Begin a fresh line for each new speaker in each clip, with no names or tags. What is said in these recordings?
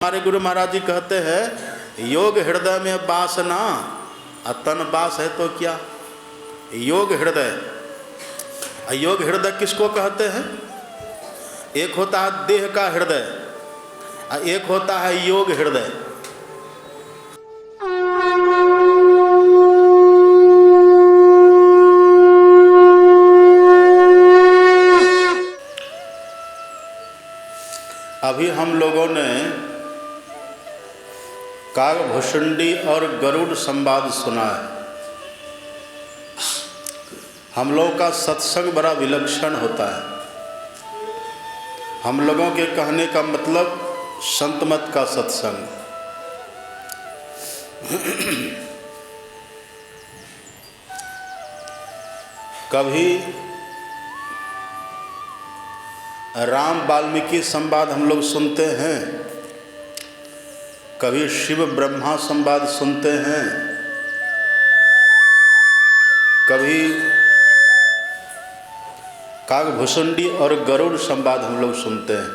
हमारे गुरु महाराज जी कहते हैं योग हृदय में वास ना, तन वास है तो क्या। योग हृदय, योग हृदय किसको कहते हैं? एक होता है देह का हृदय, एक होता है योग हृदय। अभी हम लोगों ने कागभुषुंडी और गरुड़ संवाद सुना है। हम लोगों का सत्संग बड़ा विलक्षण होता है। हम लोगों के कहने का मतलब संत मत का सत्संग। कभी राम वाल्मीकि संवाद हम लोग सुनते हैं, कभी शिव ब्रह्मा संवाद सुनते हैं, कभी कागभुषुंडी और गरुड़ संवाद हम लोग सुनते हैं।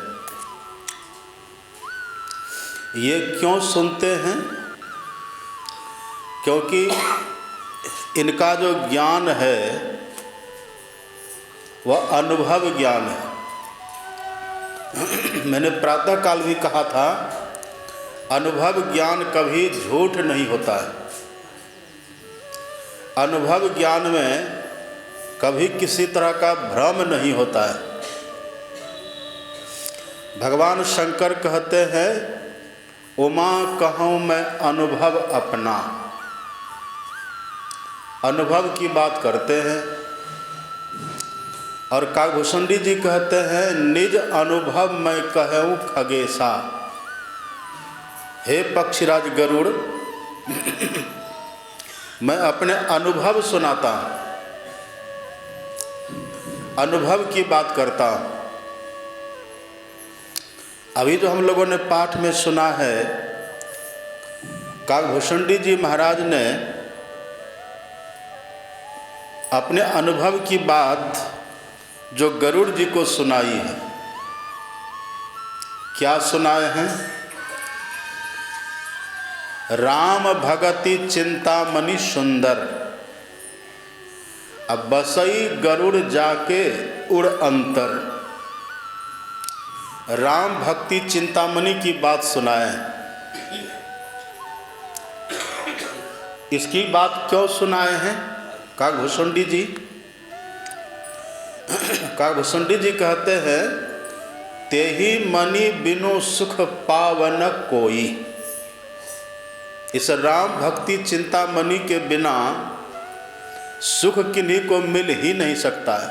ये क्यों सुनते हैं? क्योंकि इनका जो ज्ञान है वह अनुभव ज्ञान है। मैंने प्रातः काल भी कहा था, अनुभव ज्ञान कभी झूठ नहीं होता है। अनुभव ज्ञान में कभी किसी तरह का भ्रम नहीं होता है। भगवान शंकर कहते हैं, उमा कहूँ मैं अनुभव अपना। अनुभव की बात करते हैं। और कागभुषुंडी जी कहते हैं, निज अनुभव मैं कहूँ खगेशा। हे पक्षीराज गरुड़, मैं अपने अनुभव सुनाता हूँ, अनुभव की बात करता हूँ। अभी जो हम लोगों ने पाठ में सुना है, कागभुषुंडी जी महाराज ने अपने अनुभव की बात जो गरुड़ जी को सुनाई है। क्या सुनाए हैं? राम भगति चिंतामणि सुंदर, अब बसई गरुड़ जाके उड़ अंतर। राम भक्ति चिंतामणि की बात सुनाए हैं। इसकी बात क्यों सुनाए हैं कागभुषुंडी जी? कागभुषुंडी जी कहते हैं, तेहि मनि बिनु सुख पावन कोई। इस राम भक्ति चिंतामणि के बिना सुख किन्हीं को मिल ही नहीं सकता है।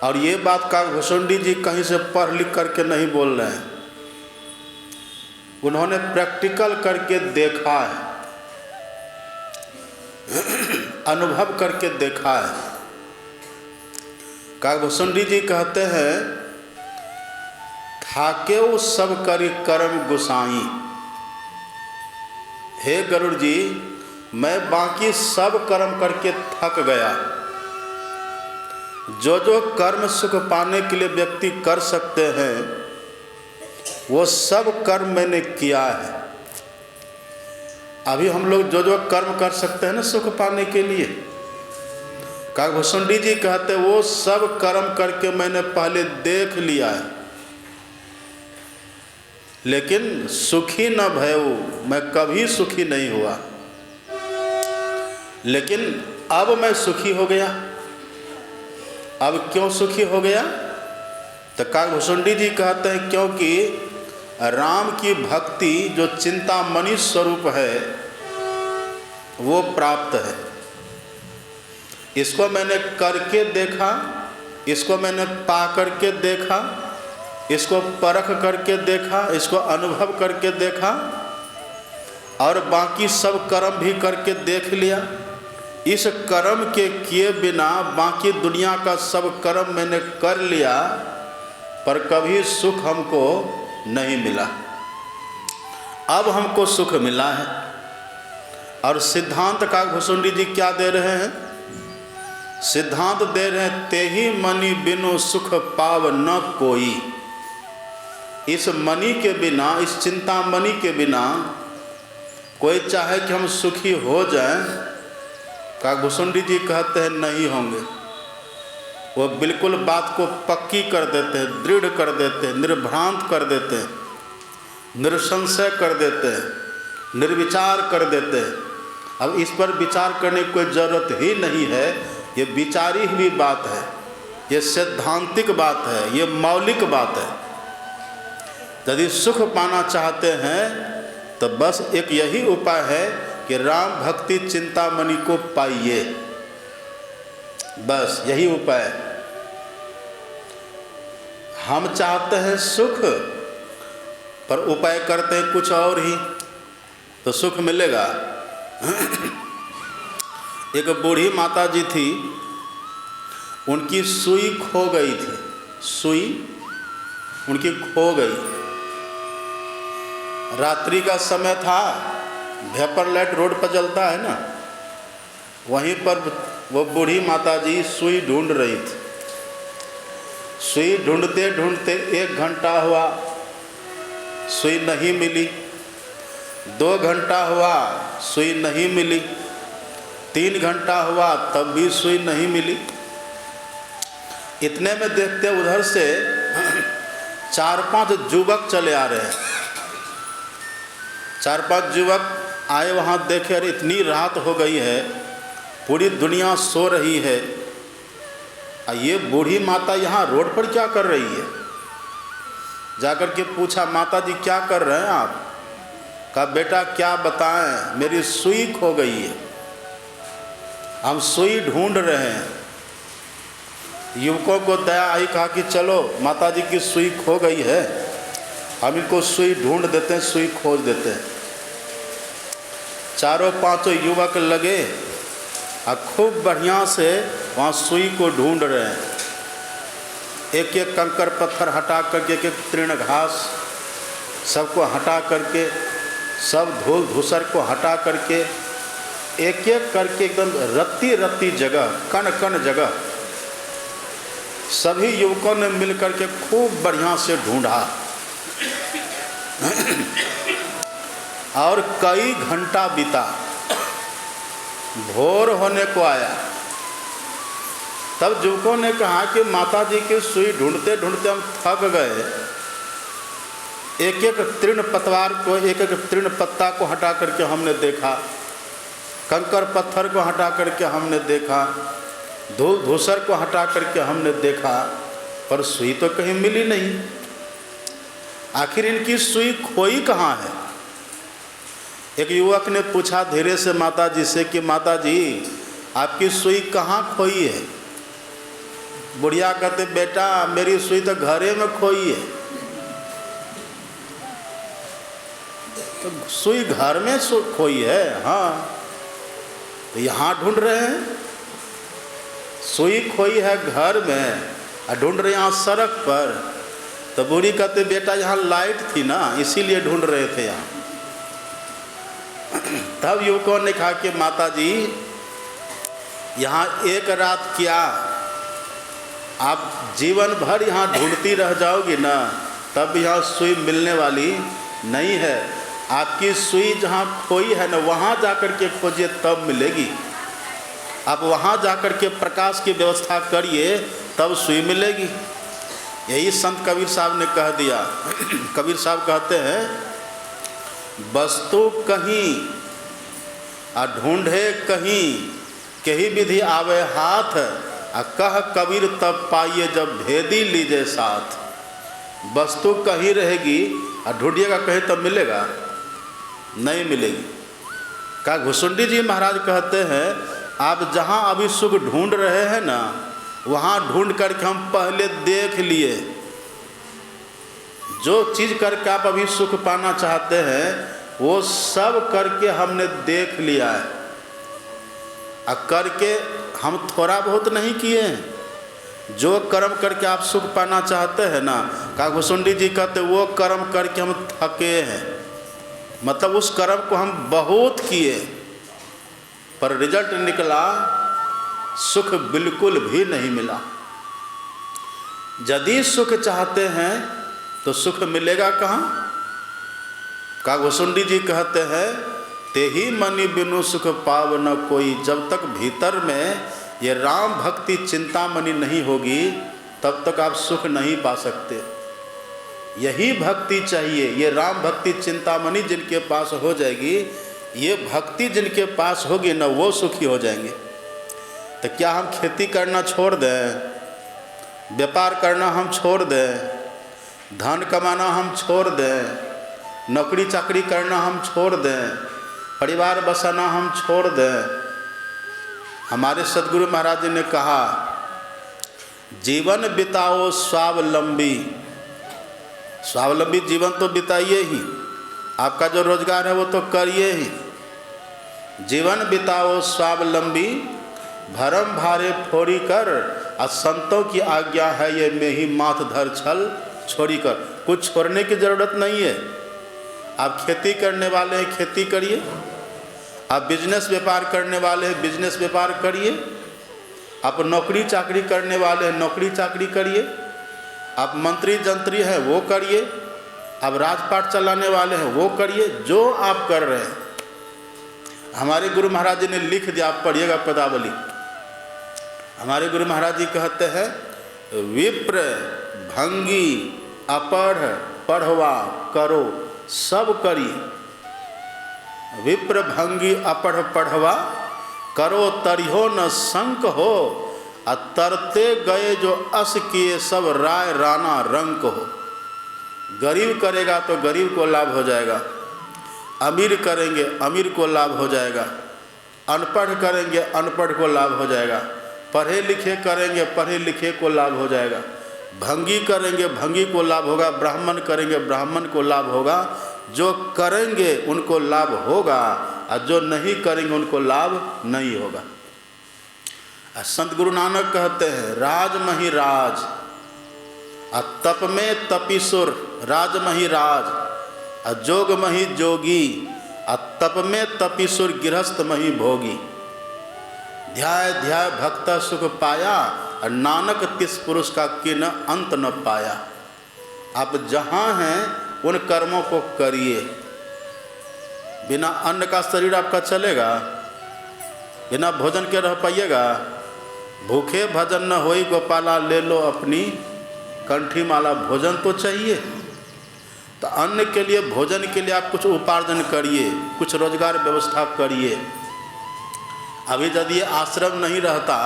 और ये बात कागभुषुंडी जी कहीं से पढ़ लिख करके नहीं बोल रहे हैं, उन्होंने प्रैक्टिकल करके देखा है, अनुभव करके देखा है। कागभुषुंडी जी कहते हैं, थाके वो सब करी कर्म गुसाई। हे गरुड़ जी, मैं बाकी सब कर्म करके थक गया। जो जो कर्म सुख पाने के लिए व्यक्ति कर सकते हैं, वो सब कर्म मैंने किया है। अभी हम लोग जो जो कर्म कर सकते हैं ना सुख पाने के लिए, कागभुषुंडी जी कहते वो सब कर्म करके मैंने पहले देख लिया है, लेकिन सुखी न भयऊ, मैं कभी सुखी नहीं हुआ। लेकिन अब मैं सुखी हो गया। अब क्यों सुखी हो गया? तो कागभुषुंडी जी कहते हैं, क्योंकि राम की भक्ति जो चिंतामणि स्वरूप है वो प्राप्त है। इसको मैंने करके देखा, इसको मैंने पा करके देखा, इसको परख करके देखा, इसको अनुभव करके देखा, और बाकी सब कर्म भी करके देख लिया। इस कर्म के किए बिना बाकी दुनिया का सब कर्म मैंने कर लिया, पर कभी सुख हमको नहीं मिला। अब हमको सुख मिला है। और सिद्धांत कागभुषुंडी जी क्या दे रहे हैं? सिद्धांत दे रहे हैं, तेहि मनि बिनु सुख पाव न कोई। इस मणि के बिना, इस चिंतामणि के बिना कोई चाहे कि हम सुखी हो जाएं, काकभूषुंडी जी कहते हैं नहीं होंगे। वो बिल्कुल बात को पक्की कर देते हैं, दृढ़ कर देते हैं, निर्भ्रांत कर देते हैं, निरसंशय कर देते हैं, निर्विचार कर देते हैं। अब इस पर विचार करने की कोई ज़रूरत ही नहीं है। ये विचारी हुई बात है, ये सैद्धांतिक बात है, ये मौलिक बात है। यदि सुख पाना चाहते हैं तो बस एक यही उपाय है कि राम भक्ति चिंतामणि को पाइए, बस यही उपाय है। हम चाहते हैं सुख, पर उपाय करते हैं कुछ और ही, तो सुख मिलेगा। एक बूढ़ी माता जी थी, उनकी सुई खो गई थी, सुई उनकी खो गई। रात्रि का समय था, वेपर लाइट रोड पर जलता है ना, वहीं पर वो बूढ़ी माता जी सुई ढूंढ रही थी। सुई ढूंढते ढूंढते 1 घंटा हुआ, सुई नहीं मिली। 2 घंटा हुआ, सुई नहीं मिली। 3 घंटा हुआ, तब भी सुई नहीं मिली। इतने में देखते उधर से 4-5 युवक चले आ रहे हैं। 4-5 युवक आए, वहाँ देखे अरे इतनी रात हो गई है, पूरी दुनिया सो रही है, ये बूढ़ी माता यहाँ रोड पर क्या कर रही है। जाकर के पूछा, माता जी क्या कर रहे हैं आप? कहा बेटा क्या बताएं, मेरी सुई खो गई है, हम सुई ढूंढ रहे हैं। युवकों को दया आई, कहा कि चलो माता जी की सुई खो गई है, हम इनको सुई ढूंढ देते हैं, सुई खोज देते हैं। 4-5 युवक लगे और खूब बढ़िया से वहाँ सुई को ढूंढ रहे हैं। एक एक कंकर पत्थर हटा करके, एक एक तृण घास सबको हटा करके, सब धूल धूसर को हटा करके, एक एक करके एकदम रत्ती रत्ती जगह, कण कण जगह सभी युवकों ने मिलकर के खूब बढ़िया से ढूंढा और कई घंटा बीता। भोर होने को आया, तब युवकों ने कहा कि माता जी की सुई ढूंढते ढूंढते हम थक गए। एक एक तृण पतवार को, एक एक तृण पत्ता को हटा करके हमने देखा, कंकर पत्थर को हटा करके हमने देखा, धूल धूसर को हटा करके हमने देखा, पर सुई तो कहीं मिली नहीं। आखिर इनकी सुई खोई कहाँ है? एक युवक ने पूछा धीरे से माता जी से कि माता जी आपकी सुई कहाँ खोई है? बुढ़िया कहते बेटा मेरी सुई तो घरे में खोई है। तो सुई घर में खोई है? हाँ। तो यहाँ ढूंढ रहे हैं, सुई खोई है घर में और ढूंढ रहे यहाँ सड़क पर। तो बूढ़ी कहते बेटा यहाँ लाइट थी ना, इसीलिए ढूंढ रहे थे यहाँ। तब युवकों ने कहा कि माता जी यहाँ एक रात क्या, आप जीवन भर यहाँ ढूंढती रह जाओगी ना, तब यहाँ सुई मिलने वाली नहीं है। आपकी सुई जहाँ खोई है ना, वहाँ जाकर के खोजिए तब मिलेगी। आप वहाँ जाकर के प्रकाश की व्यवस्था करिए तब सुई मिलेगी। यही संत कबीर साहब ने कह दिया। कबीर साहब कहते हैं वस्तु कहीं आ ढूंढे कहीं, कही विधि आवे हाथ, आ कह कबीर तब पाइए जब भेदी लीजे साथ। वस्तु कहीं रहेगी और ढूंढिएगा कहीं तब मिलेगा? नहीं मिलेगी। काकभूषुंडी जी महाराज कहते हैं आप जहाँ अभी सुख ढूंढ रहे हैं ना, वहाँ ढूंढ करके हम पहले देख लिए। जो चीज़ करके आप अभी सुख पाना चाहते हैं वो सब करके हमने देख लिया है। और करके हम थोड़ा बहुत नहीं किए हैं। जो कर्म करके आप सुख पाना चाहते हैं ना, काकभूषुंडी जी कहते वो कर्म करके हम थके हैं। मतलब उस कर्म को हम बहुत किए, पर रिजल्ट निकला सुख बिल्कुल भी नहीं मिला। यदि सुख चाहते हैं तो सुख मिलेगा कहाँ? कागभूषुंडी जी कहते हैं, ते ही मनि बिनु सुख पाव न कोई। जब तक भीतर में ये राम भक्ति चिंतामणि नहीं होगी तब तक आप सुख नहीं पा सकते। यही भक्ति चाहिए। ये राम भक्ति चिंतामणि जिनके पास हो जाएगी, ये भक्ति जिनके पास होगी ना, वो सुखी हो जाएंगे। तो क्या हम खेती करना छोड़ दें, व्यापार करना हम छोड़ दें, धन कमाना हम छोड़ दें, नौकरी चाकरी करना हम छोड़ दें, परिवार बसाना हम छोड़ दें? हमारे सदगुरु महाराज जी ने कहा, जीवन बिताओ स्वावलंबी। स्वावलंबी जीवन तो बिताइए ही, आपका जो रोजगार है वो तो करिए ही। जीवन बिताओ स्वावलंबी, भरम भारे फोड़ी कर, और संतों की आज्ञा है ये में ही माथ धर छल छोड़ी कर। कुछ छोड़ने की जरूरत नहीं है। आप खेती करने वाले हैं, खेती करिए। आप बिजनेस व्यापार करने वाले हैं, बिजनेस व्यापार करिए। आप नौकरी चाकरी करने वाले हैं, नौकरी चाकरी करिए। आप मंत्री जंत्री हैं, वो करिए। आप राजपाट चलाने वाले हैं, वो करिए। जो आप कर रहे हैं, हमारे गुरु महाराज जी ने लिख दिया, आप पढ़िएगा पदावली। हमारे गुरु महाराज जी कहते हैं, विप्र भंगी अपढ़ पढ़वा करो सब करी। विप्र भंगी अपढ़ पढ़वा करो तरिहो न संक हो, और तरते गए जो अस किए सब राय राना रंक हो। गरीब करेगा तो गरीब को लाभ हो जाएगा, अमीर करेंगे अमीर को लाभ हो जाएगा, अनपढ़ करेंगे अनपढ़ को लाभ हो जाएगा, पढ़े लिखे करेंगे पढ़े लिखे को लाभ हो जाएगा, भंगी करेंगे भंगी को लाभ होगा, ब्राह्मण करेंगे ब्राह्मण को लाभ होगा। जो करेंगे उनको लाभ होगा, और जो नहीं करेंगे उनको लाभ नहीं होगा। संत गुरु नानक कहते हैं, राज मही राज, और तप में तपीसुर। राज मही राज, और जोग मही जोगी, और तप में तपीसुर गृहस्थ मही भोगी। ध्याय ध्याय भक्त सुख पाया, और नानक तिस पुरुष का किन अंत न पाया। आप जहाँ हैं उन कर्मों को करिए। बिना अन्न का शरीर आपका चलेगा? बिना भोजन के रह पाइएगा? भूखे भजन न होई गोपाला, ले लो अपनी कंठी माला। भोजन तो चाहिए। तो अन्न के लिए, भोजन के लिए आप कुछ उपार्जन करिए, कुछ रोजगार व्यवस्था करिए। अभी यदि ये आश्रम नहीं रहता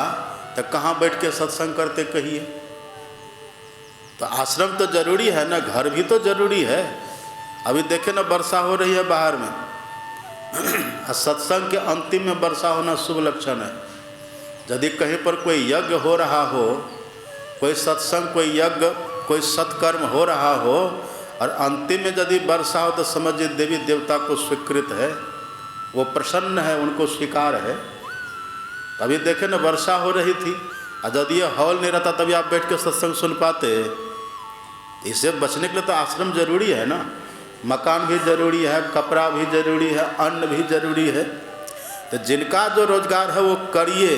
तो कहाँ बैठ के सत्संग करते कहिए? तो आश्रम तो जरूरी है ना, घर भी तो जरूरी है। अभी देखे ना, वर्षा हो रही है बाहर में, सत्संग के अंतिम में वर्षा होना शुभ लक्षण है। यदि कहीं पर कोई यज्ञ हो रहा हो, कोई सत्संग, कोई यज्ञ, कोई सत्कर्म हो रहा हो, और अंतिम में यदि वर्षा हो तो समझिए देवी देवता को स्वीकृत है, वो प्रसन्न है, उनको स्वीकार है। अभी देखे ना, वर्षा हो रही थी, और यदि ये हॉल नहीं रहता तभी आप बैठ के सत्संग सुन पाते। इससे बचने के लिए तो आश्रम जरूरी है ना, मकान भी जरूरी है, कपड़ा भी जरूरी है, अन्न भी जरूरी है। तो जिनका जो रोजगार है वो करिए,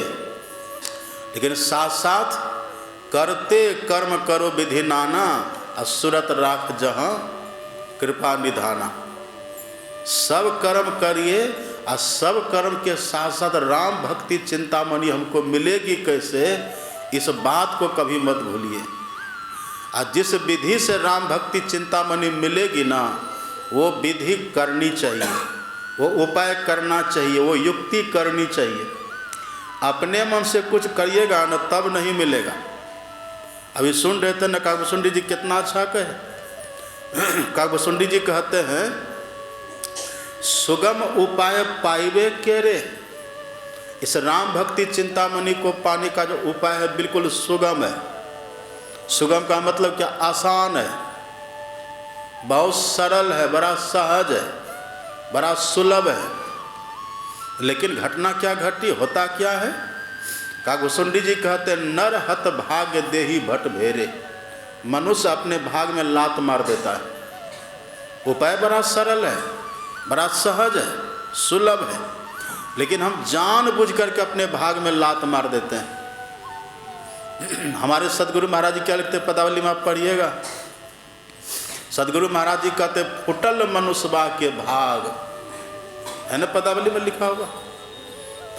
लेकिन साथ साथ करते कर्म करो विधि नाना, और सुरत राख जहाँ कृपा निधाना। सब कर्म करिए, और सब कर्म के साथ साथ राम भक्ति चिंतामणि हमको मिलेगी कैसे, इस बात को कभी मत भूलिए। और जिस विधि से राम भक्ति चिंतामणि मिलेगी ना, वो विधि करनी चाहिए, वो उपाय करना चाहिए, वो युक्ति करनी चाहिए। अपने मन से कुछ करिएगा ना, तब नहीं मिलेगा। अभी सुन रहे थे ना, कागभूषुंडी जी कितना अच्छा कहे। कागभूषुंडी जी कहते हैं, सुगम उपाय पाइबे के रे। इस राम भक्ति चिंतामणि को पाने का जो उपाय है बिल्कुल सुगम है। सुगम का मतलब क्या? आसान है, बहुत सरल है, बड़ा सहज है, बड़ा सुलभ है। लेकिन घटना क्या घटी, होता क्या है? कागभूषुंडी जी कहते हैं, नर हत भाग्य देही भट भेरे। मनुष्य अपने भाग में लात मार देता है। उपाय बड़ा सरल है, बड़ा सहज है, सुलभ है, लेकिन हम जानबूझ करके अपने भाग में लात मार देते हैं। हमारे सदगुरु महाराज जी क्या लिखते हैं, पदावली में आप पढ़िएगा, सदगुरु महाराज जी कहते फुटल मनुष्यबा के भाग, है ना, पदावली में लिखा होगा,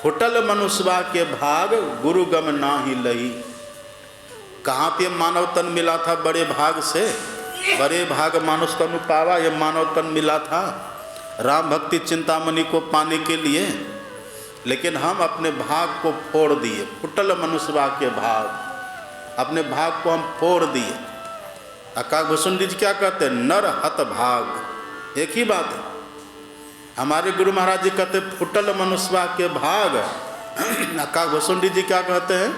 फुटल मनुष्यबा के भाग गुरु गम नाही लही। कहाँ पे मानव तन मिला था बड़े भाग से, बड़े भाग मानुष तन पावा, ये मानव तन मिला था राम भक्ति चिंतामणि को पाने के लिए, लेकिन हम अपने भाग को फोड़ दिए। फुटल मनुष्यबा के भाग, अपने भाग को हम फोड़ दिए। अकाल भुसुंडी जी क्या कहते हैं, नर हत भाग, एक ही बात है। हमारे गुरु महाराज जी कहते फुटल मनुष्यबा के भाग, अकाल भुसुंडी जी क्या कहते हैं,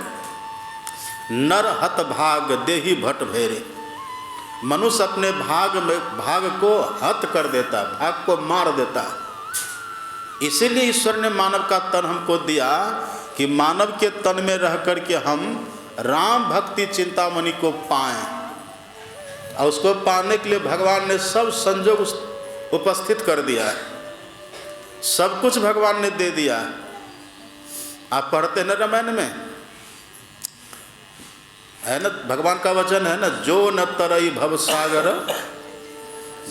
नर हत भाग देही भट भेरे। मनुष्य अपने भाग को हत कर देता, भाग को मार देता। इसीलिए ईश्वर ने मानव का तन हमको दिया कि मानव के तन में रह कर के हम राम भक्ति चिंतामणि को पाएं। और उसको पाने के लिए भगवान ने सब संजोग उपस्थित कर दिया है, सब कुछ भगवान ने दे दिया है। आप पढ़ते हैं ना रामायण में, है ना, भगवान का वचन है ना, जो न तरई भव सागर,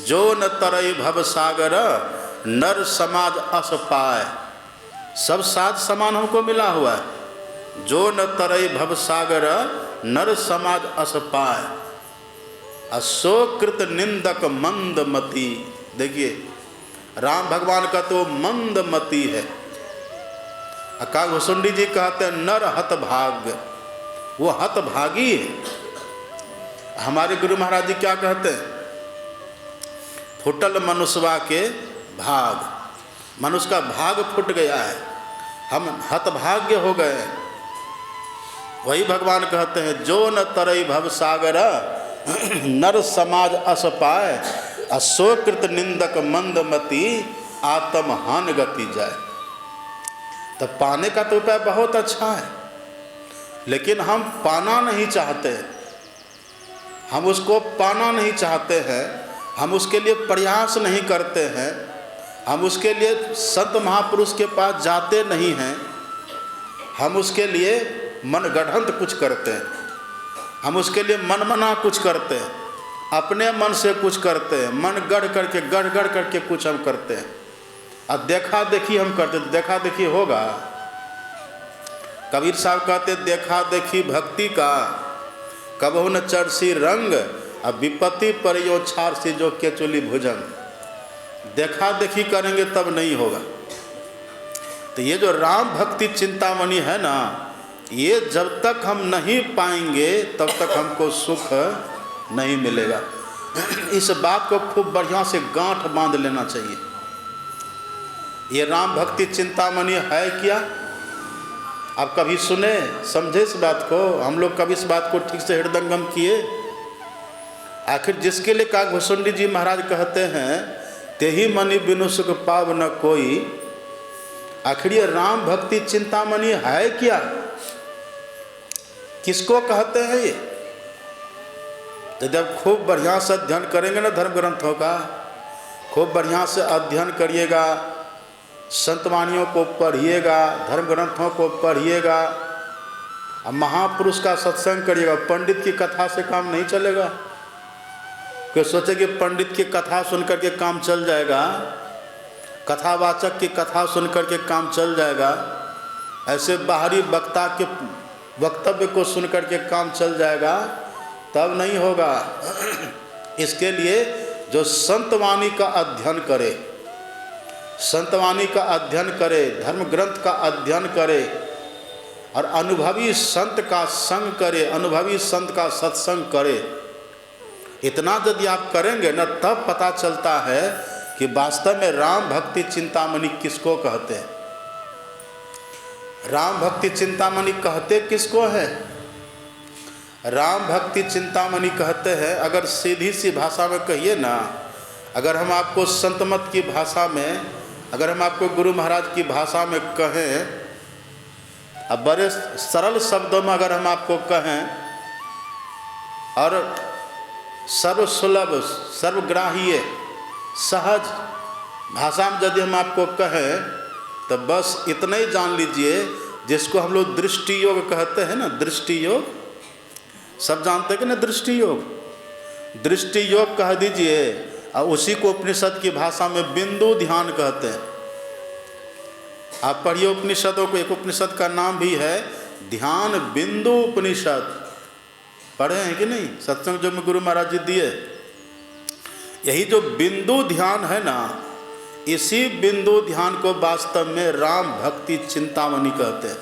जो न तरई भव सागर नर समाज अस पाए। सब साथ समान हमको मिला हुआ है। जो न तरई भव सागर नर समाज अस पाए, अशोकृत निंदक मंदमती। देखिए राम भगवान का तो मंदमती है। अकाल भुसुंडी जी कहते हैं नर हत भाग, वो हत भागी है। हमारे गुरु महाराज जी क्या कहते हैं, फुटल मनुष्यबा के भाग, मनुष्य का भाग फुट गया है, हम हतभाग्य हो गए। वही भगवान कहते हैं जो न तरई भव सागर नर समाज अस पाए, अशोकृत निंदक मंदमती आत्म हान गति जाए। तो पाने का तो उपाय बहुत अच्छा है, लेकिन हम पाना नहीं चाहते, हम उसको पाना नहीं चाहते हैं, हम उसके लिए प्रयास नहीं करते हैं, हम उसके लिए संत महापुरुष के पास जाते नहीं हैं, हम उसके लिए मन गढ़ंत कुछ करते हैं, हम उसके लिए मन मना कुछ करते हैं, अपने मन से कुछ करते हैं, मन गढ़ करके कुछ हम करते हैं। अब देखा देखी हम करते, देखा देखी होगा। कबीर साहब कहते देखा देखी भक्ति का कबहु न चरसी रंग, अब विपत्ति पर यो छार सी जो केचुली भुजंग। देखा देखी करेंगे तब नहीं होगा। तो ये जो राम भक्ति चिंतामणि है ना, ये जब तक हम नहीं पाएंगे तब तक हमको सुख नहीं मिलेगा। इस बात को खूब बढ़िया से गांठ बांध लेना चाहिए। ये राम भक्ति चिंतामणि है क्या, आप कभी सुने समझे इस बात को? हम लोग कभी इस बात को ठीक से हृदयंगम किए? आखिर जिसके लिए काग भुसुंडी जी महाराज कहते हैं तेहि मनि बिनु सुख पाव न कोई, आखिर ये राम भक्ति चिंतामणि है क्या, किसको कहते हैं ये? तो जब खूब बढ़िया से अध्ययन करेंगे ना धर्म ग्रंथों का, खूब बढ़िया से अध्ययन करिएगा, संतवाणियों को पढ़िएगा, धर्म ग्रंथों को पढ़िएगा, अब महापुरुष का सत्संग करिएगा। पंडित की कथा से काम नहीं चलेगा। कोई सोचे कि पंडित की कथा सुनकर के काम चल जाएगा, कथावाचक की कथा सुनकर के काम चल जाएगा, ऐसे बाहरी वक्ता के वक्तव्य को सुनकर के काम चल जाएगा, तब नहीं होगा। इसके लिए जो संतवाणी का अध्ययन करे, संतवाणी का अध्ययन करे, धर्म ग्रंथ का अध्ययन करे और अनुभवी संत का संग करे, अनुभवी संत का सत्संग करे, इतना यदि आप करेंगे ना, तब पता चलता है कि वास्तव में राम भक्ति चिंतामणि किसको कहते हैं। राम भक्ति चिंतामणि कहते किसको है? राम भक्ति चिंतामणि कहते हैं, अगर सीधी सी भाषा में कहिए ना, अगर हम आपको संतमत की भाषा में, अगर हम आपको गुरु महाराज की भाषा में कहें, अब बड़े सरल शब्दों में अगर हम आपको कहें और सर्वसुलभ सर्वग्राह्य सहज भाषा में यदि हम आपको कहें, तो बस इतना ही जान लीजिए, जिसको हम लोग दृष्टि योग कहते हैं ना, दृष्टि योग सब जानते हैं कि ना, दृष्टि योग दृष्टि योग कह दीजिए, और उसी को उपनिषद की भाषा में बिंदु ध्यान कहते हैं। आप पढ़िए उपनिषदों को, एक उपनिषद का नाम भी है ध्यान बिंदु उपनिषद, पढ़े हैं कि नहीं? सत्संग जो में गुरु महाराज जी दिए, यही जो बिंदु ध्यान है ना, इसी बिंदु ध्यान को वास्तव में राम भक्ति चिंतामणि कहते हैं।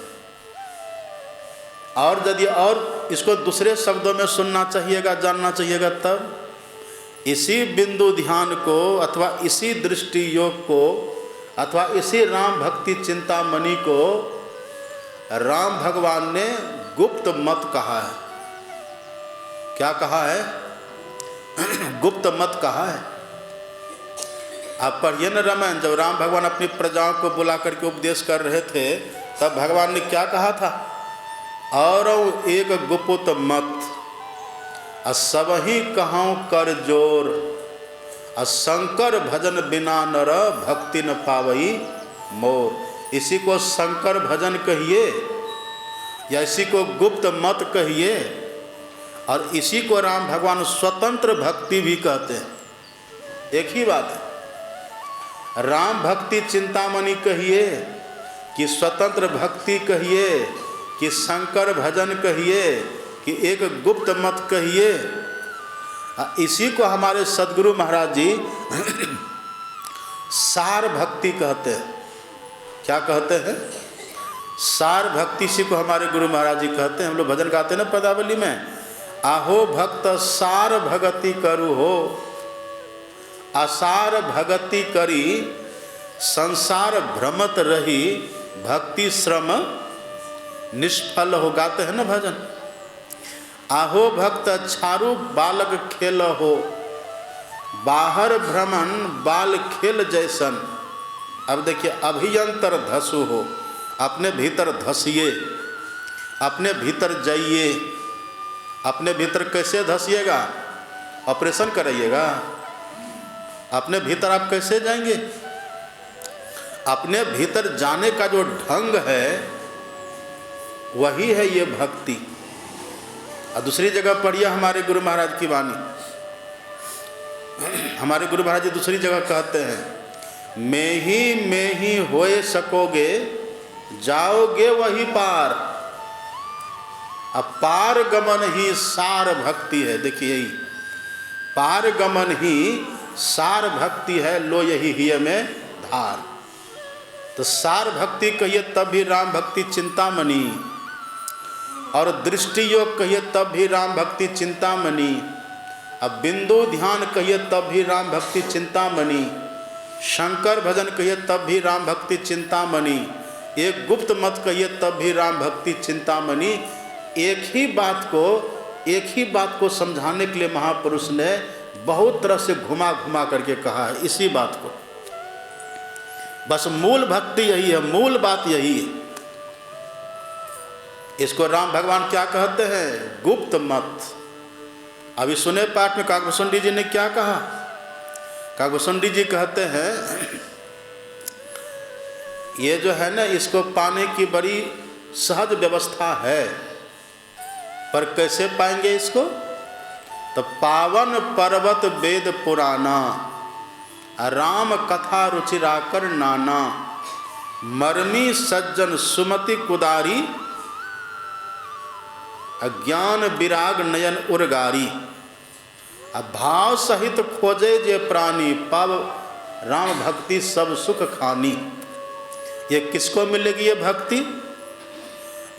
और यदि और इसको दूसरे शब्दों में सुनना चाहिएगा, जानना चाहिएगा, तब इसी बिंदु ध्यान को अथवा इसी दृष्टि योग को अथवा इसी राम भक्ति चिंतामणि को राम भगवान ने गुप्त मत कहा है। क्या कहा है? गुप्त मत कहा है। आप पढ़िए न रामायण, जब राम भगवान अपनी प्रजाओं को बुला करके उपदेश कर रहे थे, तब भगवान ने क्या कहा था? और एक गुप्त मत सबही कहूँ कर जोर, शंकर भजन बिना नर भक्ति न पावई मोर। इसी को शंकर भजन कहिए या इसी को गुप्त मत कहिए, और इसी को राम भगवान स्वतंत्र भक्ति भी कहते हैं। एक ही बात है। राम भक्ति चिंतामणि कहिए कि स्वतंत्र भक्ति कहिए कि शंकर भजन कहिए कि एक गुप्त मत कहिए, इसी को हमारे सद्गुरु महाराज जी सार भक्ति कहते हैं। क्या कहते हैं? सार भक्ति। इसी को हमारे गुरु महाराज जी कहते हैं। हम लोग भजन गाते हैं ना पदावली में, आहो भक्त सार भगति करु हो, असार भगति करी संसार भ्रमत रही, भक्ति श्रम निष्फल हो। गाते हैं ना भजन, आहो भक्त छारू बालक खेल हो, बाहर भ्रमण बाल खेल जैसन। अब देखिए, अभियंतर धसु हो, अपने भीतर धसिए, अपने भीतर जाइए। अपने भीतर कैसे धसिएगा? ऑपरेशन कराइएगा? अपने भीतर आप कैसे जाएंगे? अपने भीतर जाने का जो ढंग है वही है ये भक्ति। और दूसरी जगह पढ़िए हमारे गुरु महाराज की वाणी। हमारे गुरु महाराज जी दूसरी जगह कहते हैं, में ही होए सकोगे, जाओगे वही पार। अब पार गमन ही सार भक्ति है। देखिए, यही पार गमन ही सार भक्ति है, लो यही हिय में धार। तो सार भक्ति कहिए तब भी राम भक्ति चिंतामणि, और दृष्टि योग कहिए तब भी राम भक्ति चिंतामणि, अब बिंदु ध्यान कहिए तब भी राम भक्ति चिंतामणि, शंकर भजन कहिए तब भी राम भक्ति चिंतामणि, एक गुप्त मत कहिए तब भी राम भक्ति चिंतामणि। एक ही बात को समझाने के लिए महापुरुष ने बहुत तरह से घुमा घुमा करके कहा है इसी बात को। बस मूल भक्ति यही है, मूल बात यही है। इसको राम भगवान क्या कहते हैं? गुप्त मत। अभी सुने पाठ में काकभूषुंडी जी ने क्या कहा? काकभूषुंडी जी कहते हैं, ये जो है ना, इसको पाने की बड़ी सहज व्यवस्था है, पर कैसे पाएंगे इसको? तो पावन पर्वत वेद पुराना, राम कथा रुचिराकर नाना, मरमी सज्जन सुमति कुदारी, अज्ञान विराग नयन उर्गारी। अब भाव सहित खोजे जे प्राणी, पव राम भक्ति सब सुख खानी। ये किसको मिलेगी ये भक्ति?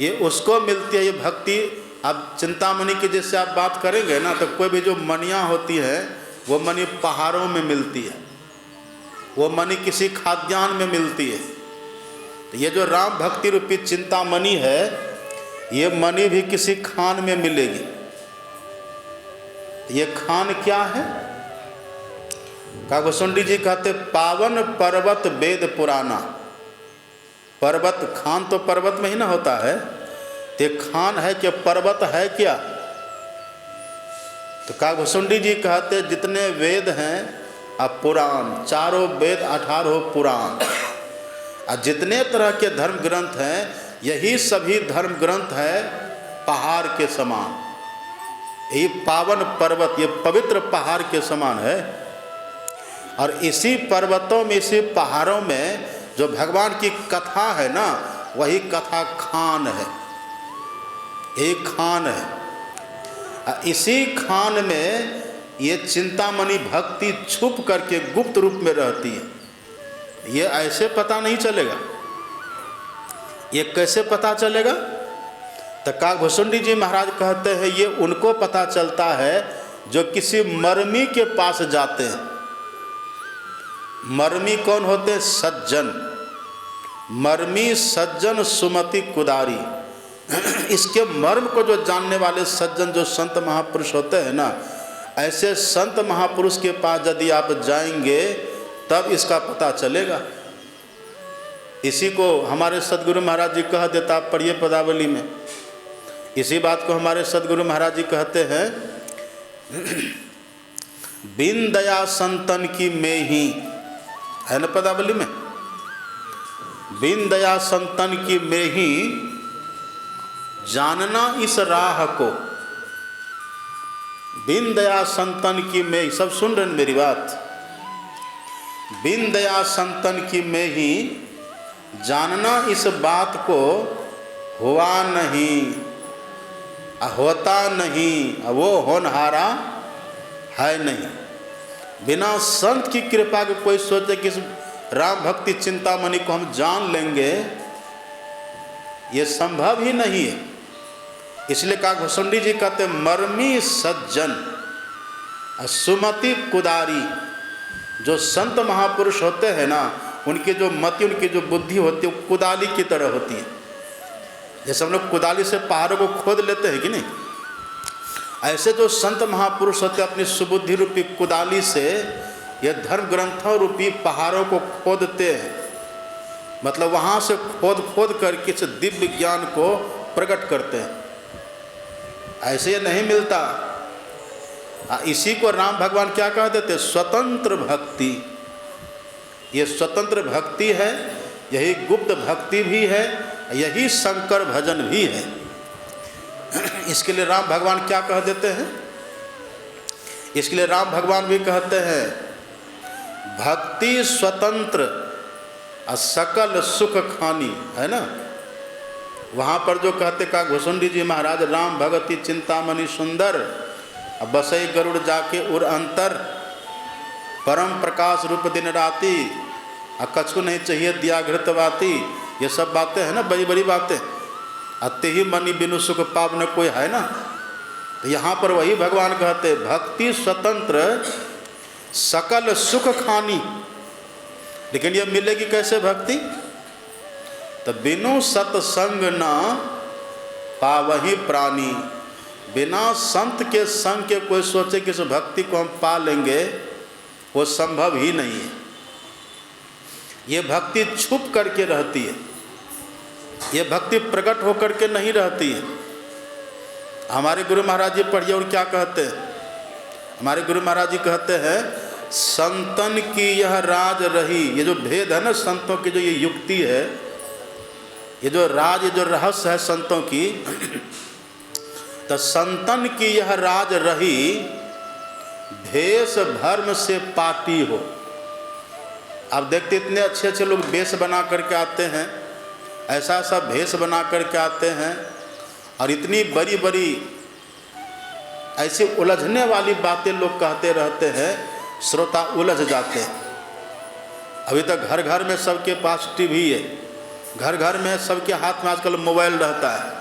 ये उसको मिलती है ये भक्ति। अब चिंतामणि की जैसे आप बात करेंगे ना, तो कोई भी जो मणियाँ होती है वो मणि पहाड़ों में मिलती है, वो मणि किसी खाद्यान्न में मिलती है। तो ये जो राम भक्ति रूपी चिंतामणि है, ये मणि भी किसी खान में मिलेगी। ये खान क्या है? काकभूषुंडी जी कहते पावन पर्वत वेद पुराना। पर्वत, खान तो पर्वत में ही ना होता है, तो खान है कि पर्वत है क्या? तो काकभूषुंडी जी कहते जितने वेद हैं अब पुराण, चारों वेद 18 पुराण, और जितने तरह के धर्म ग्रंथ हैं, यही सभी धर्म ग्रंथ है पहाड़ के समान। ये पावन पर्वत, ये पवित्र पहाड़ के समान है। और इसी पर्वतों में, इसी पहाड़ों में जो भगवान की कथा है ना, वही कथा खान है, एक खान है। इसी खान में ये चिंतामणि भक्ति छुप करके गुप्त रूप में रहती है। ये ऐसे पता नहीं चलेगा। ये कैसे पता चलेगा? तो काकभूषुंडी जी महाराज कहते हैं ये उनको पता चलता है जो किसी मर्मी के पास जाते हैं। मर्मी कौन होते हैं? सज्जन। मर्मी सज्जन सुमति कुदारी। इसके मर्म को जो जानने वाले सज्जन, जो संत महापुरुष होते हैं ना, ऐसे संत महापुरुष के पास यदि आप जाएंगे तब इसका पता चलेगा। इसी को हमारे सदगुरु महाराज जी कह देता, आप पढ़िए पदावली में। इसी बात को हमारे सदगुरु महाराज जी कहते हैं, बिन दया संतन की में ही, है ना पदावली में, बिन दया संतन की में ही जानना इस राह को। बिन दया संतन की में, सब सुन रहे हैं मेरी बात? बिन दया संतन की में ही जानना इस बात को हुआ नहीं, होता नहीं, वो होनहारा है नहीं। बिना संत की कृपा के कोई सोचे कि इस राम भक्ति चिंतामणि को हम जान लेंगे, ये संभव ही नहीं है। इसलिए काकभूषुंडी जी कहते मर्मी सज्जन सुमति कुदारी। जो संत महापुरुष होते हैं ना, उनकी जो मति, उनकी जो बुद्धि होती है, वो कुदाली की तरह होती है। जैसे हम लोग कुदाली से पहाड़ों को खोद लेते हैं कि नहीं, ऐसे जो संत महापुरुष होते हैं अपनी सुबुद्धि रूपी कुदाली से ये धर्म ग्रंथों रूपी पहाड़ों को खोदते हैं। मतलब वहाँ से खोद खोद कर किस दिव्य ज्ञान को प्रकट करते हैं। ऐसे ये नहीं मिलता। इसी को राम भगवान क्या कह देते? स्वतंत्र भक्ति। ये स्वतंत्र भक्ति है, यही गुप्त भक्ति भी है, यही शंकर भजन भी है। इसके लिए राम भगवान क्या कह देते हैं? इसके लिए राम भगवान भी कहते हैं भक्ति स्वतंत्र सकल सुख खानी, है ना। वहाँ पर जो कहते काकभूषुंडी जी महाराज, राम भगति चिंतामणि सुंदर, बसई गरुड़ जाके उर अंतर, परम प्रकाश रूप दिन राती, कछु नहीं चाहिए दिया घृतवाती। ये सब बातें हैं ना, बड़ी बड़ी बातें। अति ही मनी बिनु सुख पाव न कोई, है ना। तो यहाँ पर वही भगवान कहते भक्ति स्वतंत्र सकल सुख खानी। लेकिन ये मिलेगी कैसे भक्ति? तो बिनु सत्संग न पावही प्राणी। बिना संत के संग के कोई सोचे कि इस भक्ति को हम पा लेंगे, वो संभव ही नहीं है। ये भक्ति छुप करके रहती है, ये भक्ति प्रकट होकर के नहीं रहती है। हमारे गुरु महाराज जी पढ़िए और क्या कहते हैं। हमारे गुरु महाराज जी कहते हैं संतन की यह राज रही। ये जो भेद है ना संतों की, जो ये युक्ति है, ये जो राज, ये जो रहस्य है संतों की, तो संतन की यह राज रही भेष भर्म से पाटी हो। आप देखते इतने अच्छे अच्छे लोग भेष बना करके आते हैं, ऐसा ऐसा भेष बना करके आते हैं, और इतनी बड़ी बड़ी ऐसी उलझने वाली बातें लोग कहते रहते हैं, श्रोता उलझ जाते हैं। अभी तक घर घर में सबके पास टीवी है, घर घर में सबके हाथ में आजकल मोबाइल रहता है।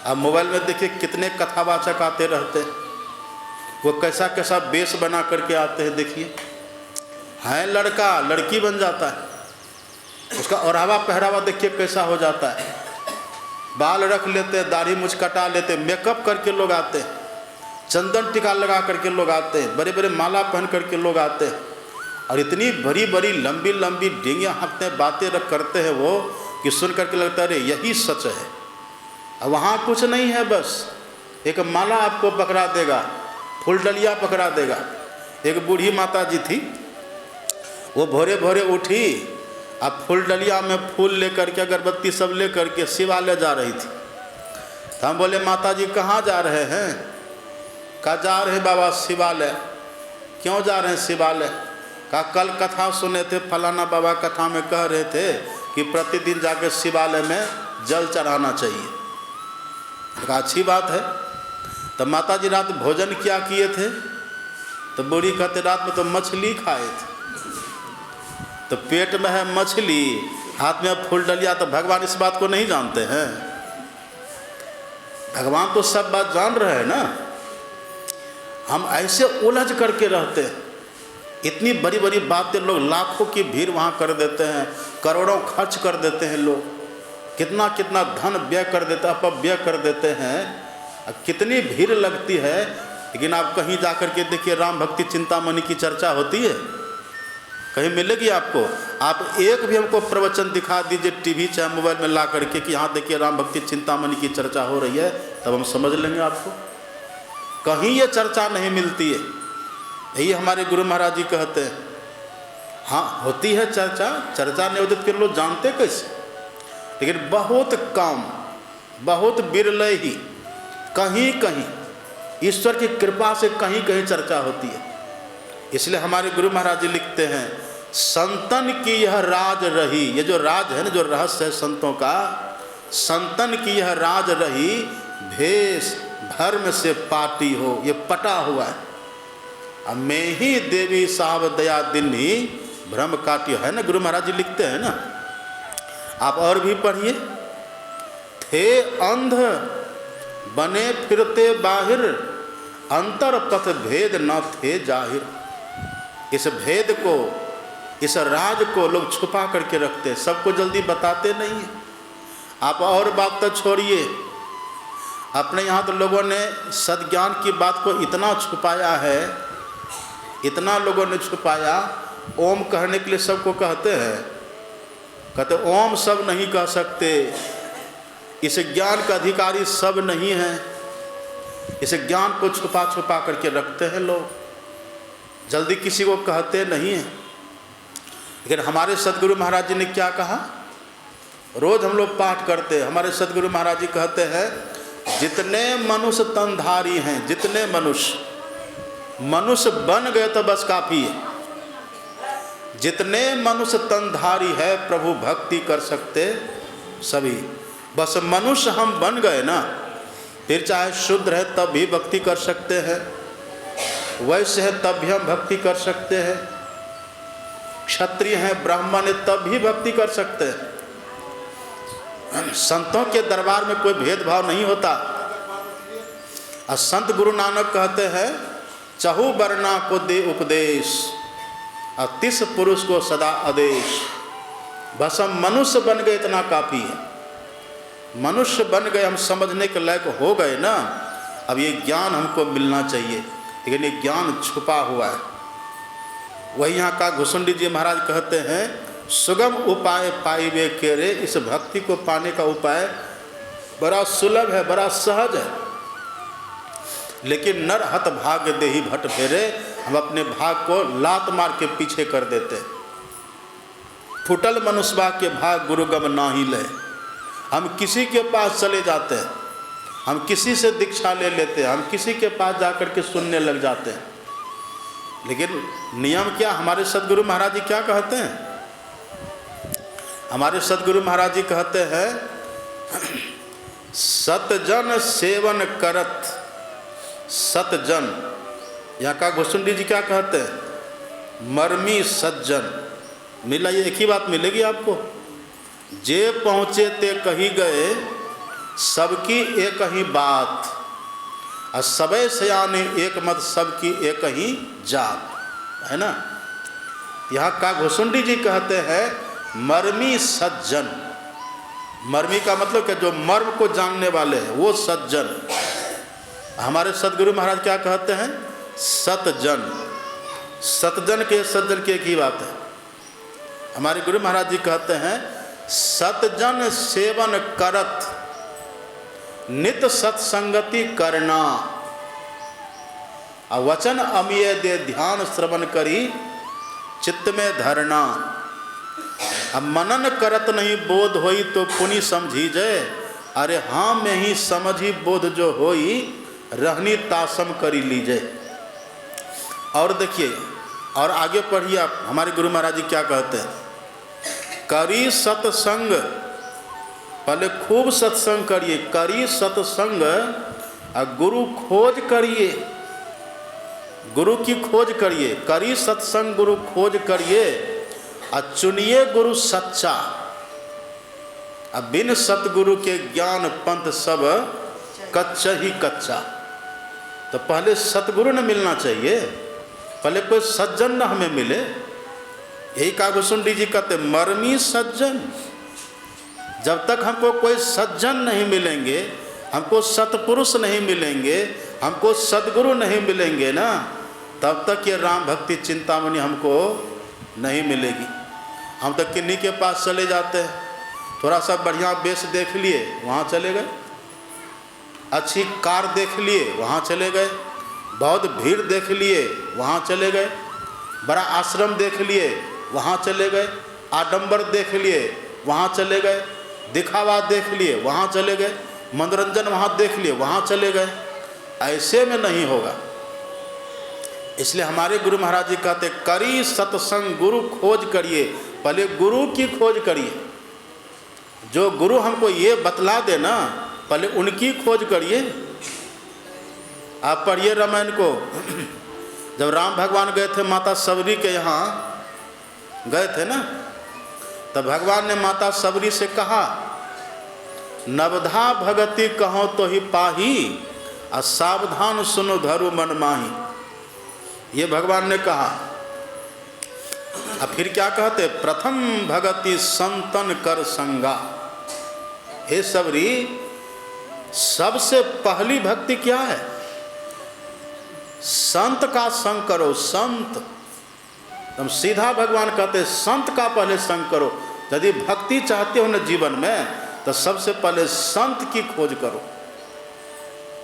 अब मोबाइल में देखिए कितने कथावाचक आते रहते हैं, वो कैसा कैसा वेश बना करके आते हैं। देखिए है लड़का लड़की बन जाता है, उसका ओढ़ावा पहरावा देखिए कैसा हो जाता है। बाल रख लेते हैं, दाढ़ी मुछ कटा लेते हैं, मेकअप करके लोग आते हैं, चंदन टीका लगा करके लोग आते हैं, बड़े बड़े माला पहन करके लोग आते हैं, और इतनी बड़ी बड़ी लंबी लंबी डींगियाँ हाँकते बातें रख करते हैं वो कि सुन करके लगता है अरे यही सच है। अब वहाँ कुछ नहीं है, बस एक माला आपको पकड़ा देगा, फूल डलिया पकड़ा देगा। एक बूढ़ी माता जी थी, वो भोरे भोरे उठी, अब फूल डलिया में फूल लेकर के, अगरबत्ती सब लेकर के शिवालय जा रही थी। तो हम बोले माता जी कहाँ जा रहे हैं? कहा जा रहे बाबा शिवालय। क्यों जा रहे हैं शिवालय? कहा कल कथा सुने थे, फलाना बाबा कथा में कह रहे थे कि प्रतिदिन जाकर शिवालय में जल चढ़ाना चाहिए। कहा अच्छी बात है। तो माता जी रात भोजन क्या किए थे? तो बूढ़ी कहते रात में तो मछली खाए थे। तो पेट में है मछली, हाथ में फूल डलिया, तो भगवान इस बात को नहीं जानते हैं? भगवान तो सब बात जान रहे हैं ना। हम ऐसे उलझ करके रहते हैं, इतनी बड़ी बड़ी बातें लोग, लाखों की भीड़ वहाँ कर देते हैं, करोड़ों खर्च कर देते हैं लोग, कितना कितना धन व्यय कर देते हैं, अपव्यय कर देते हैं, कितनी भीड़ लगती है। लेकिन आप कहीं जा कर के देखिए राम भक्ति चिंतामणि की चर्चा होती है? कहीं मिलेगी आपको? आप एक भी हमको प्रवचन दिखा दीजिए टीवी चाहे मोबाइल में ला करके कि यहाँ देखिए राम भक्ति चिंतामणि की चर्चा हो रही है, तब हम समझ लेंगे आपको। कहीं ये चर्चा नहीं मिलती है। यही हमारे गुरु महाराज जी कहते हैं, हाँ होती है चर्चा, चर्चा नहीं होती तो लोग जानते कैसे? लेकिन बहुत कम, बहुत बिरले ही कहीं कहीं ईश्वर की कृपा से कहीं कहीं चर्चा होती है। इसलिए हमारे गुरु महाराज जी लिखते हैं, संतन की यह राज रही, ये जो राज है ना, जो रहस्य है संतों का, संतन की यह राज रही, भेष धर्म से पाटी हो, ये पटा हुआ है। अब मैं ही देवी साहब दया दिन्ही भ्रम काटी, है ना, गुरु महाराज जी लिखते हैं ना। आप और भी पढ़िए, थे अंध बने फिरते बाहिर, अंतर पथ भेद न थे जाहिर। इस भेद को, इस राज को लोग छुपा करके रखते हैं, सबको जल्दी बताते नहीं हैं। आप और बात तो छोड़िए, अपने यहाँ तो लोगों ने सद्ज्ञान की बात को इतना छुपाया है, इतना लोगों ने छुपाया। ओम कहने के लिए सबको कहते हैं, कहते ओम सब नहीं कह सकते, इस ज्ञान का अधिकारी सब नहीं है। इस ज्ञान को छुपा छुपा करके रखते हैं लोग, जल्दी किसी को कहते नहीं हैं। लेकिन हमारे सदगुरु महाराज जी ने क्या कहा? रोज हम लोग पाठ करते हैं। हमारे सदगुरु महाराज जी कहते हैं, जितने मनुष्य तनधारी हैं, जितने मनुष्य बन गए तो बस काफ़ी है। जितने मनुष्य तनधारी है प्रभु भक्ति कर सकते सभी, बस मनुष्य हम बन गए ना, फिर चाहे शूद्र है तब भी भक्ति कर सकते हैं, वैश्य है तब भी हम भक्ति कर सकते हैं, क्षत्रिय हैं ब्राह्मण है तब भी भक्ति कर सकते हैं। संतों के दरबार में कोई भेदभाव नहीं होता। और संत गुरु नानक कहते हैं, चहु वर्णा को दे उपदेश, और तिस पुरुष को सदा आदेश। बस हम मनुष्य बन गए इतना काफ़ी है। मनुष्य बन गए, हम समझने के लायक हो गए ना। अब ये ज्ञान हमको मिलना चाहिए, लेकिन ये ज्ञान छुपा हुआ है। वही यहाँ का घुसुंडी जी महाराज कहते हैं, सुगम उपाय पाइबे केरे, इस भक्ति को पाने का उपाय बड़ा सुलभ है, बड़ा सहज है। लेकिन नर हत भाग्य देहि भट फेरे, हम अपने भाग को लात मार के पीछे कर देते। फुटल मनुष्य के भाग गुरुगम नाही ले, हम किसी के पास चले जाते हैं, हम किसी से दीक्षा ले लेते हैं, हम किसी के पास जाकर के सुनने लग जाते हैं। लेकिन नियम क्या? हमारे सदगुरु महाराज जी क्या कहते हैं? हमारे सदगुरु महाराज जी कहते हैं, सतजन सेवन करत, सतजन, यहाँ का घुसुंडी जी क्या कहते हैं? मर्मी सज्जन। मिला, ये एक ही बात मिलेगी आपको। जे पहुँचे ते कही गए, सबकी एक ही बात, और सबे सयाने एक मत, सबकी एक ही जात, है ना। यहाँ का घुसुंडी जी कहते हैं, मर्मी सज्जन। मर्मी का मतलब कि जो मर्म को जानने वाले हैं वो सज्जन। हमारे सदगुरु महाराज क्या कहते हैं? सतजन। सतजन के सज्जन की एक ही बात है। हमारे गुरु महाराज जी कहते हैं, सतजन सेवन करत, नित सत्संगति करना, वचन अमीय दे ध्यान श्रवण करी, चित्त में धरना। अब मनन करत नहीं बोध होई, तो पुनि समझी जय, अरे हाँ में ही समझी बोध जो होई, रहनी तासम करी लीजिए। और देखिए, और आगे पढ़िए आप, हमारे गुरु महाराज जी क्या कहते हैं, करी सत्संग, पहले खूब सत्संग करिए, करी सत्संग और गुरु खोज करिए, गुरु की खोज करिए, करी सत्संग गुरु खोज करिए और चुनिए गुरु सच्चा। अब बिन सतगुरु के ज्ञान पंथ सब कच्चा ही कच्चा। तो पहले सतगुरु न मिलना चाहिए, पहले कोई सज्जन न हमें मिले। यही कागुसुंडी जी कहते मर्मी सज्जन, जब तक हमको कोई सज्जन नहीं मिलेंगे, हमको सतपुरुष नहीं मिलेंगे, हमको सदगुरु नहीं मिलेंगे ना, तब तक ये राम भक्ति चिंतामणि हमको नहीं मिलेगी। हम तो किन्हीं के पास चले जाते हैं, थोड़ा सा बढ़िया बेस देख लिए वहाँ चले गए, अच्छी कार देख लिए वहाँ चले गए, बहुत भीड़ देख लिए वहाँ चले गए, बड़ा आश्रम देख लिए वहाँ चले गए, आडंबर देख लिए वहाँ चले गए, दिखावा देख लिए वहाँ चले गए, मनोरंजन वहाँ देख लिए वहाँ चले गए। ऐसे में नहीं होगा। इसलिए हमारे गुरु महाराज जी कहते करी सत्संग गुरु खोज करिए, पहले गुरु की खोज करिए। जो गुरु हमको ये बतला दे ना, पहले उनकी खोज करिए। आप पढ़िए रामायण को, जब राम भगवान गए थे माता सबरी के यहाँ गए थे ना, तब भगवान ने माता सबरी से कहा नवधा भगति कहो तो ही पाही, और सावधान सुनो धरु मन माही। ये भगवान ने कहा। अब फिर क्या कहते, प्रथम भगति संतन कर संगा। हे सबरी, सबसे पहली भक्ति क्या है? संत का संग करो। संत तुम सीधा भगवान कहते संत का पहले संग करो। यदि भक्ति चाहते हो न जीवन में, तो सबसे पहले संत की खोज करो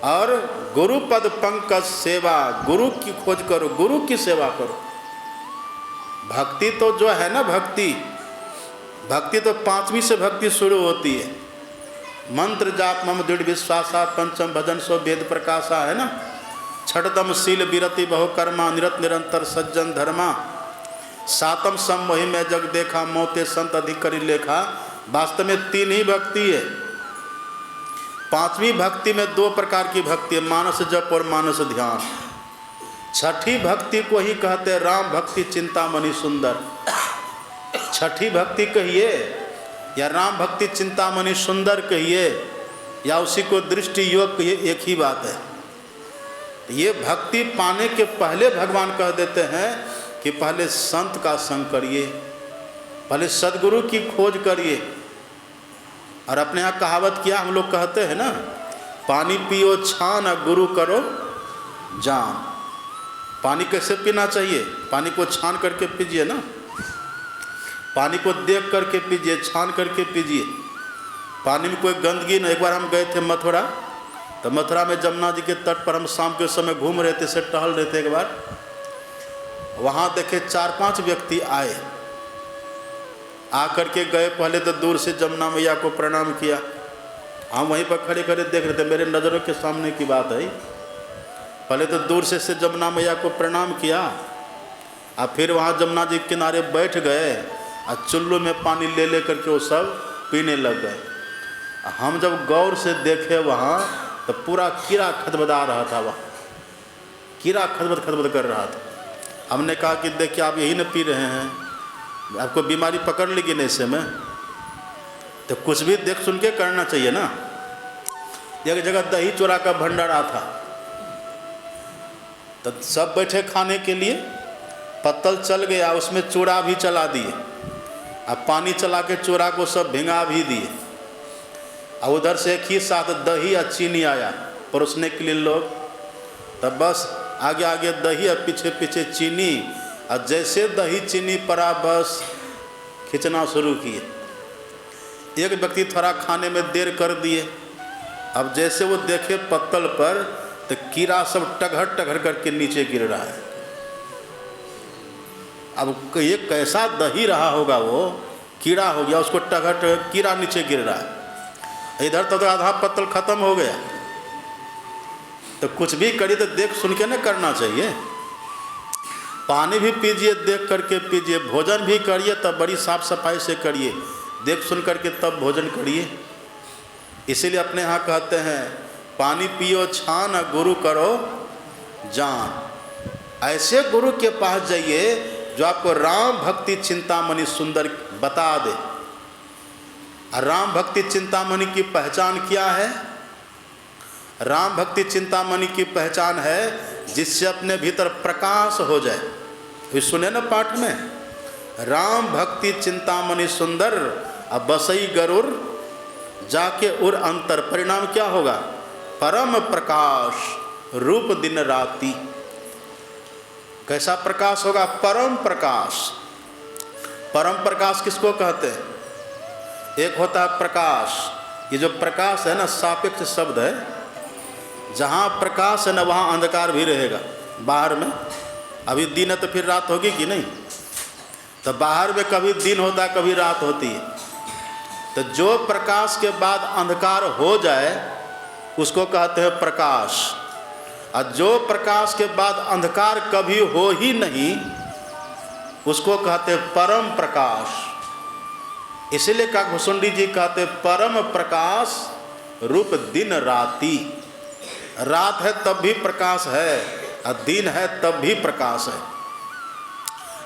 और गुरु पद पंकज सेवा, गुरु की खोज करो, गुरु की सेवा करो। भक्ति तो जो है ना, भक्ति तो 5वीं से भक्ति शुरू होती है। मंत्र जाप मम दृढ़ विश्वासा, पंचम भजन सो वेद प्रकाशा, है ना। छठतम शील विरति बहु कर्मा, निरत निरंतर सज्जन धर्मा, सातम सम मोहि में जग देखा, मोते संत अधिक करी लेखा। वास्तव में 3 ही भक्ति है। 5वीं भक्ति में 2 प्रकार की भक्ति है, मानस जप और मानस ध्यान। 6ठी भक्ति को ही कहते हैं राम भक्ति चिंतामणि सुंदर। 6ठी भक्ति कहिए या राम भक्ति चिंतामणि सुंदर कहिए या उसी को दृष्टि योग कहिए, एक ही बात है। ये भक्ति पाने के पहले भगवान कह देते हैं कि पहले संत का संग करिए, पहले सदगुरु की खोज करिए। और अपने यहाँ कहावत किया हम लोग कहते हैं ना, पानी पियो छान और गुरु करो जान। पानी कैसे पीना चाहिए? पानी को छान करके पीजिए ना, पानी को देख करके पीजिए, छान करके पीजिए। पानी में कोई गंदगी नहीं। एक बार हम गए थे मथुरा, तो मथुरा में जमुना जी के तट पर हम शाम के समय घूम रहे थे, से टहल रहे थे। एक बार वहाँ देखे 4-5 व्यक्ति आए, आकर के गए, पहले तो दूर से जमुना मैया को प्रणाम किया। हम वहीं पर खड़े खड़े देख रहे थे, मेरे नज़रों के सामने की बात है। पहले तो दूर से जमुना मैया को प्रणाम किया, और फिर वहाँ जमुना जी के किनारे बैठ गए और चुल्लू में पानी ले करके वो सब पीने लग गए। हम जब गौर से देखे वहाँ, तो पूरा कीड़ा खदबदा रहा था, वहाँ कीड़ा खदबद कर रहा था। हमने कहा कि देखिए आप यही न पी रहे हैं, आपको बीमारी पकड़ लेगी नहीं ऐसे में, तो कुछ भी देख सुन के करना चाहिए ना। एक जगह दही चूड़ा का भंडारा था, तो सब बैठे खाने के लिए, पत्तल चल गया, उसमें चूड़ा भी चला दिए, अब पानी चला के चूड़ा को सब भिंगा भी दिए। और उधर से एक ही साथ दही और चीनी आया परोसने के लिए लोग, तब बस आगे आगे दही और पीछे पीछे चीनी, और जैसे दही चीनी पड़ा बस खींचना शुरू किए। एक व्यक्ति थोड़ा खाने में देर कर दिए, अब जैसे वो देखे पत्तल पर, तो कीड़ा सब टघर करके नीचे गिर रहा है। अब ये कैसा दही रहा होगा, वो कीड़ा हो गया, उसको टघर कीड़ा नीचे गिर रहा है। इधर तो आधा पत्तल खत्म हो गया। तो कुछ भी करिए तो देख सुन के ना करना चाहिए। पानी भी पीजिए देख करके पीजिए, भोजन भी करिए तब बड़ी साफ सफाई से करिए, देख सुन करके तब भोजन करिए। इसीलिए अपने यहाँ कहते हैं पानी पियो छान गुरु करो जान। ऐसे गुरु के पास जाइए जो आपको राम भक्ति चिंतामणि सुंदर बता दे। राम भक्ति चिंतामणि की पहचान क्या है? राम भक्ति चिंतामणि की पहचान है जिससे अपने भीतर प्रकाश हो जाए। ये सुने ना पाठ में, राम भक्ति चिंतामणि सुंदर अब बसई गरुर जाके उर अंतर, परिणाम क्या होगा? परम प्रकाश रूप दिन राती। कैसा प्रकाश होगा? परम प्रकाश। परम प्रकाश किसको कहते हैं? एक होता है प्रकाश, ये जो प्रकाश है ना सापेक्ष शब्द है, जहाँ प्रकाश है ना वहाँ अंधकार भी रहेगा। बाहर में अभी दिन है तो फिर रात होगी कि नहीं? तो बाहर में कभी दिन होता है कभी रात होती है। तो जो प्रकाश के बाद अंधकार हो जाए उसको कहते हैं प्रकाश, और जो प्रकाश के बाद अंधकार कभी हो ही नहीं उसको कहते हैं परम प्रकाश। इसीलिए काकभूषुंडी जी कहते परम प्रकाश रूप दिन राती। रात है तब भी प्रकाश है और दिन है तब भी प्रकाश है।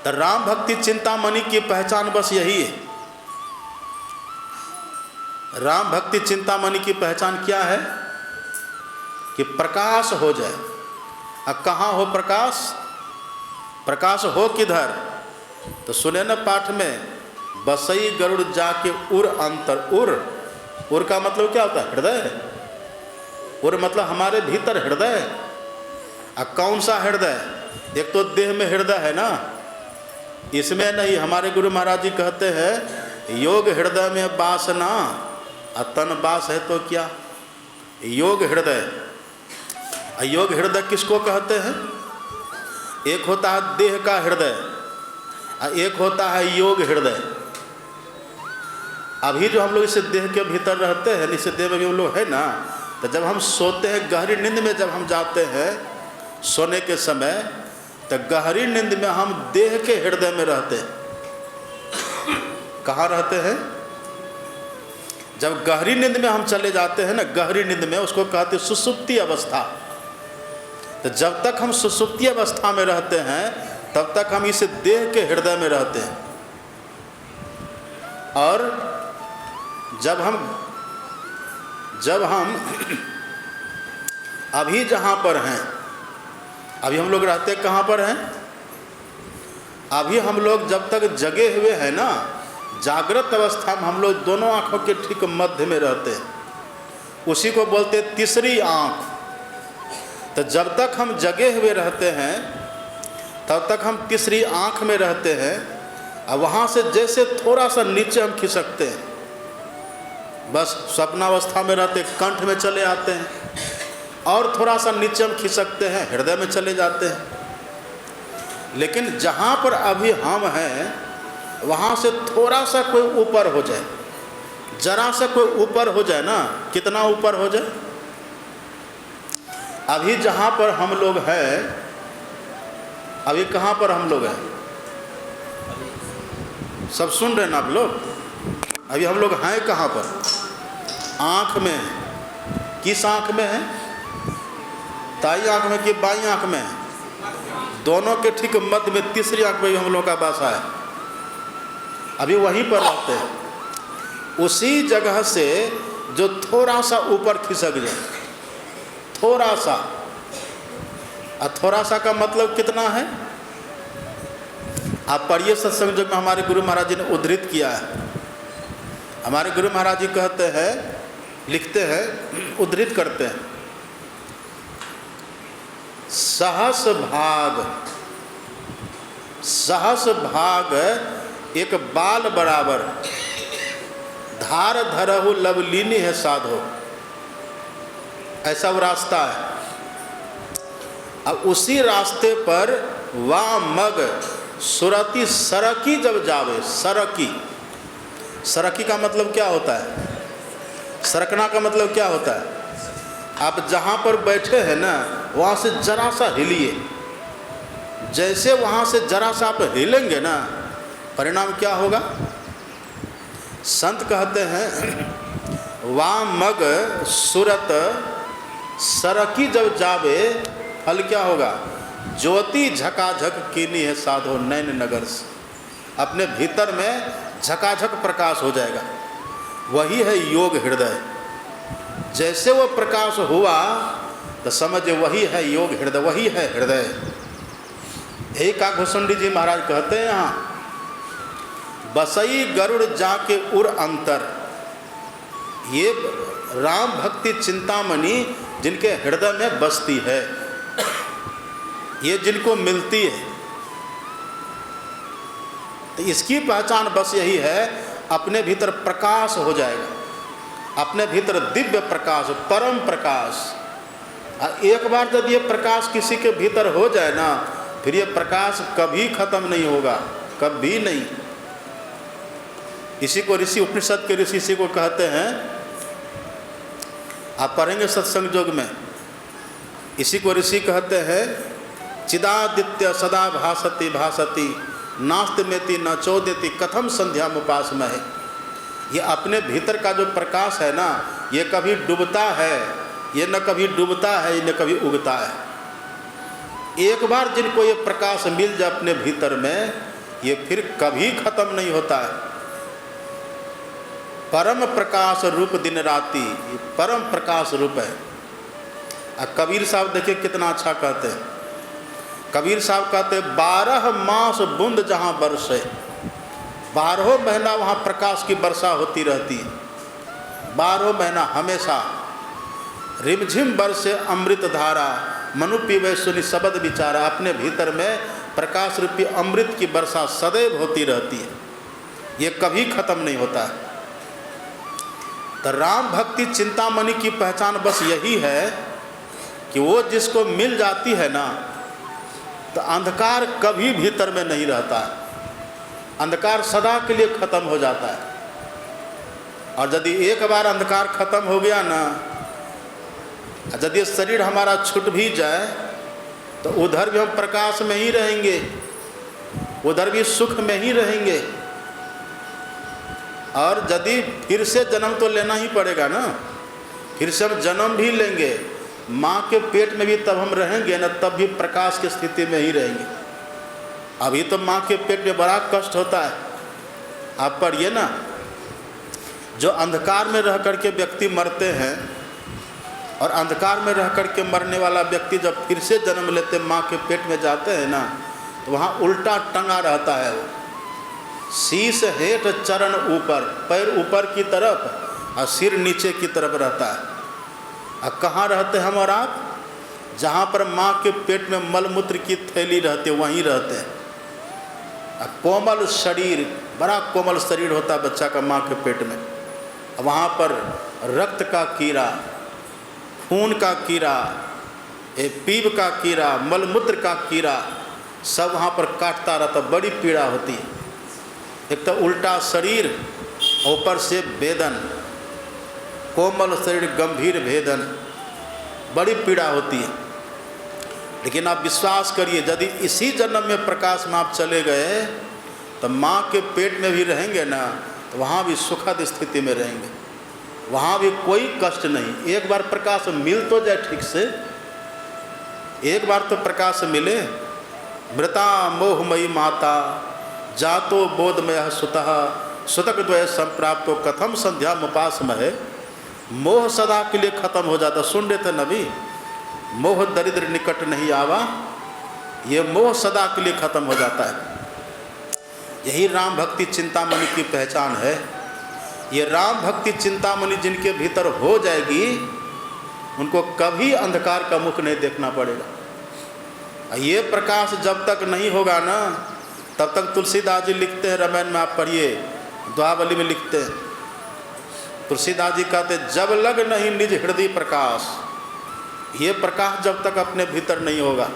तो राम भक्ति चिंतामणि की पहचान बस यही है। राम भक्ति चिंतामणि की पहचान क्या है? कि प्रकाश हो जाए। अब कहाँ हो प्रकाश? प्रकाश हो किधर? तो सुने न पाठ में, बसई गरुड़ जाके उर अंतर। उर का मतलब क्या होता है? हृदय। उर मतलब हमारे भीतर हृदय। अब कौन सा हृदय? एक तो देह में हृदय है ना, इसमें नहीं। हमारे गुरु महाराज जी कहते हैं योग हृदय में बास ना, तन बास है तो क्या? योग हृदय। योग हृदय किसको कहते हैं? एक होता है देह का हृदय, एक होता है योग हृदय। अभी जो हम लोग इस देह के भीतर रहते हैं, इस देह में भी हम लोग है ना, तो जब हम सोते हैं गहरी नींद में, जब हम जाते हैं सोने के समय, तो गहरी नींद में हम देह के हृदय में रहते हैं। कहाँ रहते हैं? जब गहरी नींद में हम चले जाते हैं ना, गहरी नींद में, उसको कहते हैं सुषुप्ति अवस्था। तो जब तक हम सुषुप्ति अवस्था में रहते हैं तब तक हम इस देह के हृदय में रहते हैं। और जब हम अभी जहाँ पर हैं, अभी हम लोग रहते कहाँ पर हैं? अभी हम लोग जब तक जगे हुए हैं ना, जागृत अवस्था में हम लोग दोनों आँखों के ठीक मध्य में रहते हैं। उसी को बोलते हैं तीसरी आँख। तो जब तक हम जगे हुए रहते हैं तब तक हम तीसरी आँख में रहते हैं, और वहाँ से जैसे थोड़ा सा नीचे हम खिसकते हैं, बस स्वप्नावस्था में रहते कंठ में चले आते हैं, और थोड़ा सा नीचे हम खिसकते हैं हृदय में चले जाते हैं। लेकिन जहाँ पर अभी हम हैं वहाँ से थोड़ा सा कोई ऊपर हो जाए, जरा सा कोई ऊपर हो जाए ना, कितना ऊपर हो जाए? अभी जहाँ पर हम लोग हैं, अभी कहाँ पर हम लोग हैं? सब सुन रहे हैं ना आप लोग? अभी हम लोग हैं कहाँ पर? आँख में। किस आँख में है? दाई आँख में कि बाई आँख में? दोनों के ठीक मध्य में तीसरी आँख में हम लोग का बासा है। अभी वहीं पर रहते हैं। उसी जगह से जो थोड़ा सा ऊपर खिसक जाए, थोड़ा सा, और थोड़ा सा का मतलब कितना है? आप पढ़िए सत्संग जो में हमारे गुरु महाराज जी ने उद्धृत किया है। हमारे गुरु महाराज जी कहते हैं, लिखते हैं, उद्धृत करते हैं, सहस भाग एक बाल बराबर, धार धरहु लवलीनी है साधो। ऐसा वो रास्ता है। अब उसी रास्ते पर वामग सुरति सरकी जब जावे। सरकी का मतलब क्या होता है? सरकना का मतलब क्या होता है? आप जहाँ पर बैठे हैं ना, वहाँ से जरा सा हिलिए। जैसे वहाँ से जरा सा आप हिलेंगे ना, परिणाम क्या होगा? संत कहते हैं वाम मग सुरत सरकी जब जावे, फल क्या होगा? ज्योति झकाझक कीनी है साधो नैन नगर से। अपने भीतर में झकाझक प्रकाश हो जाएगा। वही है योग हृदय। जैसे वो प्रकाश हुआ तो समझे वही है योग हृदय, वही है हृदय। एक काकभूषुंडी जी महाराज कहते हैं यहाँ, बसई गरुड़ जाके उर अंतर। ये राम भक्ति चिंतामणि जिनके हृदय में बसती है, ये जिनको मिलती है, तो इसकी पहचान बस यही है, अपने भीतर प्रकाश हो जाएगा, अपने भीतर दिव्य प्रकाश, परम प्रकाश। एक बार जब ये प्रकाश किसी के भीतर हो जाए ना, फिर ये प्रकाश कभी खत्म नहीं होगा, कभी नहीं। इसी को ऋषि, उपनिषद के ऋषि इसी को कहते हैं, आप पढ़ेंगे सत्संग योग में, इसी को ऋषि कहते हैं, चिदादित्य सदा भासति भासति नास्ति मेति न चोदेति कथम संध्या मुपासमहे। ये अपने भीतर का जो प्रकाश है ना, ये कभी डूबता है, ये न कभी डूबता है, न कभी उगता है। एक बार जिनको ये प्रकाश मिल जाए अपने भीतर में, ये फिर कभी खत्म नहीं होता है। परम प्रकाश रूप दिन राति, ये परम प्रकाश रूप है। कबीर साहब देखिए कितना अच्छा कहते हैं। कबीर साहब कहते हैं 12 मास बूंद जहाँ बरसे, 12 महीना वहाँ प्रकाश की वर्षा होती रहती है। 12 महीना हमेशा रिमझिम बरसे अमृत धारा, मनु पीवे सुनि शब्द विचारा। अपने भीतर में प्रकाश रूपी अमृत की वर्षा सदैव होती रहती है, ये कभी खत्म नहीं होता है। तो राम भक्ति चिंतामणि की पहचान बस यही है कि वो जिसको मिल जाती है ना, तो अंधकार कभी भीतर में नहीं रहता है, अंधकार सदा के लिए खत्म हो जाता है। और यदि एक बार अंधकार खत्म हो गया ना, यदि शरीर हमारा छूट भी जाए, तो उधर भी हम प्रकाश में ही रहेंगे, उधर भी सुख में ही रहेंगे। और यदि फिर से जन्म तो लेना ही पड़ेगा ना, फिर से हम जन्म भी लेंगे, माँ के पेट में भी तब हम रहेंगे ना, तब भी प्रकाश की स्थिति में ही रहेंगे। अभी तो माँ के पेट में बड़ा कष्ट होता है। आप पढ़िए ना, जो अंधकार में रह करके व्यक्ति मरते हैं, और अंधकार में रह करके मरने वाला व्यक्ति जब फिर से जन्म लेते माँ के पेट में जाते हैं ना, तो वहाँ उल्टा टंगा रहता है। वो शीश हेठ चरण ऊपर, पैर ऊपर की तरफ और सिर नीचे की तरफ रहता है। अब कहाँ रहते हैं हम और आप? जहाँ पर माँ के पेट में मलमूत्र की थैली रहती है, वहीं रहते हैं। कोमल शरीर, बड़ा कोमल शरीर होता है बच्चा का माँ के पेट में। वहाँ पर रक्त का कीड़ा, खून का कीड़ा, पीप का कीड़ा, मलमूत्र का कीड़ा, सब वहाँ पर काटता रहता, बड़ी पीड़ा होती है। एक तो उल्टा शरीर, ऊपर से वेदन, कोमल शरीर गंभीर वेदन, बड़ी पीड़ा होती है। लेकिन आप विश्वास करिए, यदि इसी जन्म में प्रकाश में आप चले गए, तो माँ के पेट में भी रहेंगे ना, तो वहाँ भी सुखद स्थिति में रहेंगे, वहाँ भी कोई कष्ट नहीं। एक बार प्रकाश मिल तो जाए ठीक से, एक बार तो प्रकाश मिले। मृता मोहमयी माता जातो बोधमय सुतः सुतक द्वय संप्राप्तो कथम संध्या मुपासमहे। मोह सदा के लिए खत्म हो जाता। सुन रहे थे नबी, मोह दरिद्र निकट नहीं आवा, ये मोह सदा के लिए खत्म हो जाता है। यही राम भक्ति चिंतामणि की पहचान है। ये राम भक्ति चिंतामणि जिनके भीतर हो जाएगी, उनको कभी अंधकार का मुख नहीं देखना पड़ेगा। ये प्रकाश जब तक नहीं होगा ना, तब तक तुलसीदास जी लिखते हैं, रामायण में आप पढ़िए, द्वावली में लिखते हैं, तुलसीदास जी कहते जब लग नहीं निज हृदय प्रकाश। ये प्रकाश जब तक अपने भीतर नहीं होगा,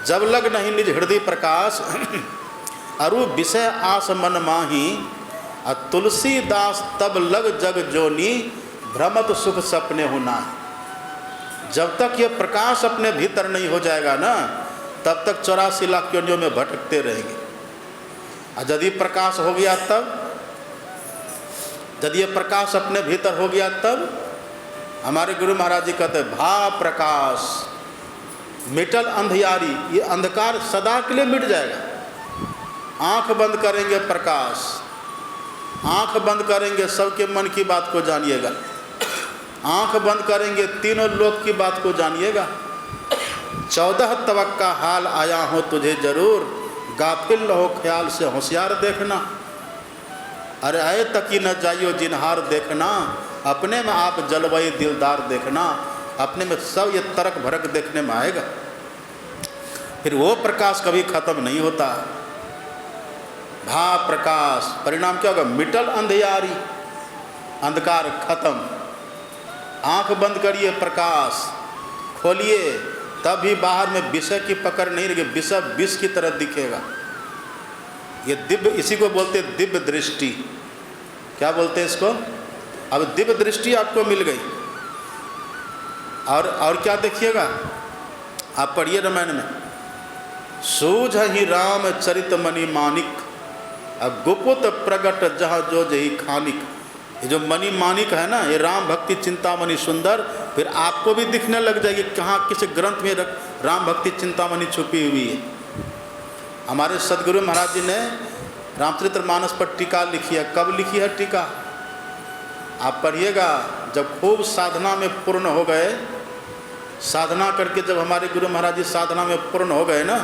जब लग नहीं निज हृदय प्रकाश, अरु विषय आस मन माही, तुलसीदास तब लग जग जोनी, भ्रमत सुख सपने होना है। जब तक ये प्रकाश अपने भीतर नहीं हो जाएगा ना, तब तक 84 लाख योनियों में भटकते रहेंगे। और यदि प्रकाश हो गया तब, यदि ये प्रकाश अपने भीतर हो गया तब, हमारे गुरु महाराज जी कहते हैं भा प्रकाश मिटल अंधियारी, ये अंधकार सदा के लिए मिट जाएगा। आंख बंद करेंगे प्रकाश, आंख बंद करेंगे सबके मन की बात को जानिएगा, आंख बंद करेंगे तीनों लोक की बात को जानिएगा। 14 तबक का हाल आया हो तुझे जरूर, गाफिल न हो ख्याल से होशियार देखना। अरे आए तकी न जाइयो जिनहार देखना, अपने में आप जलवाई दिलदार देखना, अपने में सब ये तरक भरक देखने में आएगा। फिर वो प्रकाश कभी खत्म नहीं होता। भा प्रकाश परिणाम क्या होगा? मिटल अंधियारी, अंधकार खत्म। आंख बंद करिए, प्रकाश खोलिए, तब भी बाहर में विषय की पकड़ नहीं रहेगी, विषय विष की तरह दिखेगा। ये दिव्य, इसी को बोलते हैं दिव्य दृष्टि। क्या बोलते हैं इसको? अब दिव्य दृष्टि आपको मिल गई। और क्या देखिएगा, आप पढ़िए रामायण में, सूझ ही राम चरित मणि मानिक, गुपुत प्रगट जहाँ जो जही खानिक। ये जो मणि मानिक है ना, ये राम भक्ति चिंतामणि सुंदर, फिर आपको भी दिखने लग जाएगी कहाँ किस ग्रंथ में राम भक्ति चिंतामणि छुपी हुई है। हमारे सदगुरु महाराज जी ने रामचरितमानस पर टीका लिखी है। कब लिखी है टीका? आप पढ़िएगा, जब खूब साधना में पूर्ण हो गए, साधना करके जब हमारे गुरु महाराज जी साधना में पूर्ण हो गए ना,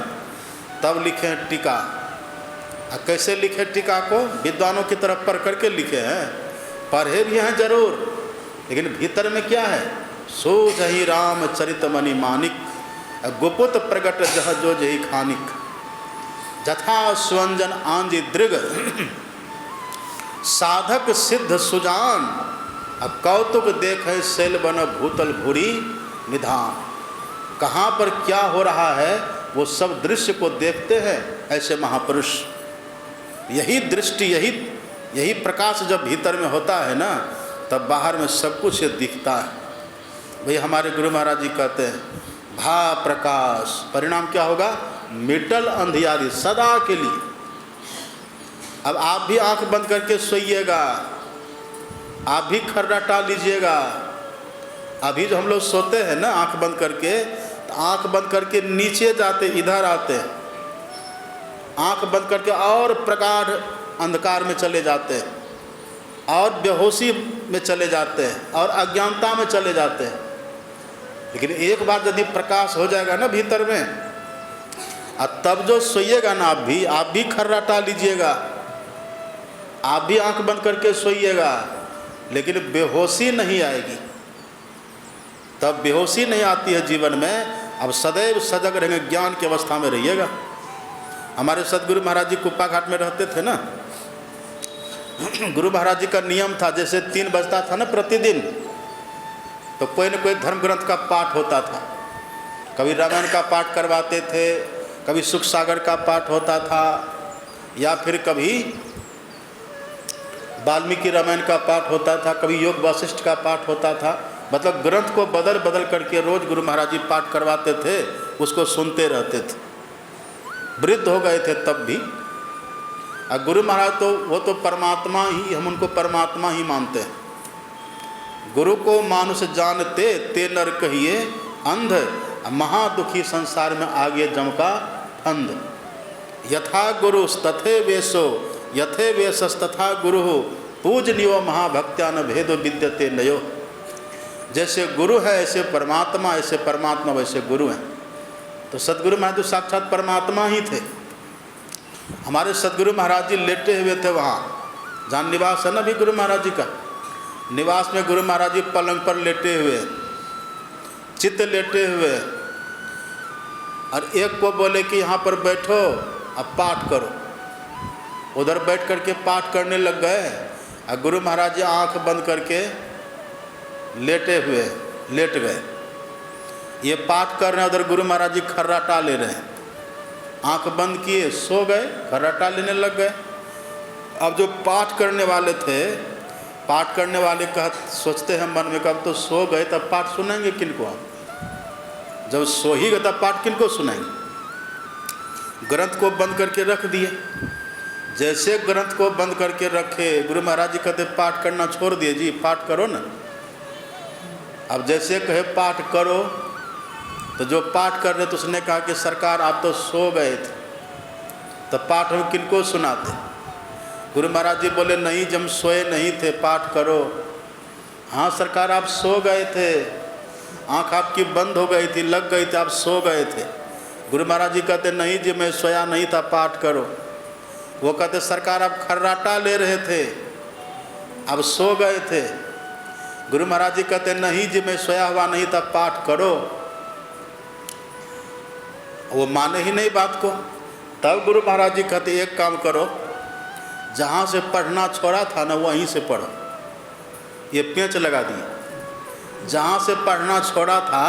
तब लिखे हैं टीका। कैसे लिखे टीका को? विद्वानों की तरफ पढ़ करके लिखे हैं, पढ़े भी हैं जरूर, लेकिन भीतर में क्या है? सूझ ही राम चरित मणि मानिक, गुपुत प्रगट जह जो जही खानिक, जथा स्वंजन आंजी दृग, साधक सिद्ध सुजान, अब कौतुक देखे शैल बन भूतल भूरी निधान। कहाँ पर क्या हो रहा है वो सब दृश्य को देखते हैं ऐसे महापुरुष। यही दृष्टि, यही प्रकाश जब भीतर में होता है ना, तब बाहर में सब कुछ दिखता है। भाई हमारे गुरु महाराज जी कहते हैं भा प्रकाश परिणाम क्या होगा? मिटल अंधियारी सदा के लिए। अब आप भी आंख बंद करके सोइएगा, आप भी खर्राटा लीजिएगा। अभी जो हम लोग सोते हैं ना आंख बंद करके, तो आंख बंद करके नीचे जाते, इधर आते, आंख बंद करके और प्रगाढ़ अंधकार में चले जाते हैं, और बेहोशी में चले जाते हैं, और अज्ञानता में चले जाते हैं। लेकिन एक बार यदि प्रकाश हो जाएगा ना भीतर में, और तब जो सोइएगा ना, आप भी खर्राटा लीजिएगा, आप भी आंख बंद करके सोइएगा, लेकिन बेहोशी नहीं आएगी। तब बेहोशी नहीं आती है जीवन में। अब सदैव सजग रहेंगे, ज्ञान की अवस्था में रहिएगा। हमारे सदगुरु महाराज जी कुप्पा घाट में रहते थे ना, गुरु महाराज जी का नियम था, जैसे 3 बजता था ना प्रतिदिन, तो कोई न कोई धर्म ग्रंथ का पाठ होता था। कभी रामायण का पाठ करवाते थे, कभी सुख सागर का पाठ होता था, या फिर कभी वाल्मीकि रामायण का पाठ होता था, कभी योग वशिष्ठ का पाठ होता था। मतलब ग्रंथ को बदल बदल करके रोज गुरु महाराज जी पाठ करवाते थे, उसको सुनते रहते थे। वृद्ध हो गए थे तब भी। और गुरु महाराज तो वो तो परमात्मा ही, हम उनको परमात्मा ही मानते हैं। गुरु को मानुष जानते ते नर कहिए अंध, महादुखी संसार में आगे जम का फंद। यथा गुरु तथे वेशो यथे वेशस तथा गुरु पूजनीयो महाभक्त्या न भेदो विद्यते नयो। जैसे गुरु है ऐसे परमात्मा, ऐसे परमात्मा वैसे गुरु हैं। तो सदगुरु महाराज तो साक्षात परमात्मा ही थे। हमारे सदगुरु महाराज जी लेटे हुए थे वहाँ, जहाँ निवास है ना भी गुरु महाराज जी का, निवास में गुरु महाराज जी पलंग पर लेटे हुए, चित्त लेटे हुए, और एक को बोले कि यहाँ पर बैठो अब पाठ करो। उधर बैठ करके पाठ करने लग गए, और गुरु महाराज जी आँख बंद करके लेट गए। ये पाठ कर रहे हैं, उधर गुरु महाराज जी खर्राटा ले रहे हैं, आंख बंद किए सो गए, खर्राटा लेने लग गए। अब जो पाठ करने वाले थे पाठ करने वाले सोचते हैं मन में कब तो सो गए तब पाठ सुनेंगे किनको हम, जब सो ही गए तब पाठ किनको सुनेंगे। ग्रंथ को बंद करके रख दिए, जैसे ग्रंथ को बंद करके रखे गुरु महाराज जी कहते पाठ करना छोड़ दिए, जी पाठ करो ना। अब जैसे कहे पाठ करो तो जो पाठ कर रहे तो उसने कहा कि सरकार आप तो सो गए थे, तो पाठ हम किनको सुनाते। गुरु महाराज जी बोले नहीं, जब सोए नहीं थे पाठ करो। हाँ सरकार आप सो गए थे, आँख आपकी बंद हो गई थी, लग गई थी, आप सो गए थे। गुरु महाराज जी कहते नहीं जी मैं सोया नहीं था, पाठ करो। वो कहते सरकार आप खर्राटा ले रहे थे, आप सो गए थे। गुरु महाराज जी कहते नहीं जी मैं सोया हुआ नहीं था, पाठ करो। वो माने ही नहीं बात को। तब गुरु महाराज जी कहते एक काम करो, जहाँ से पढ़ना छोड़ा था ना वहीं से पढ़ो। ये पेंच लगा दिए, जहाँ से पढ़ना छोड़ा था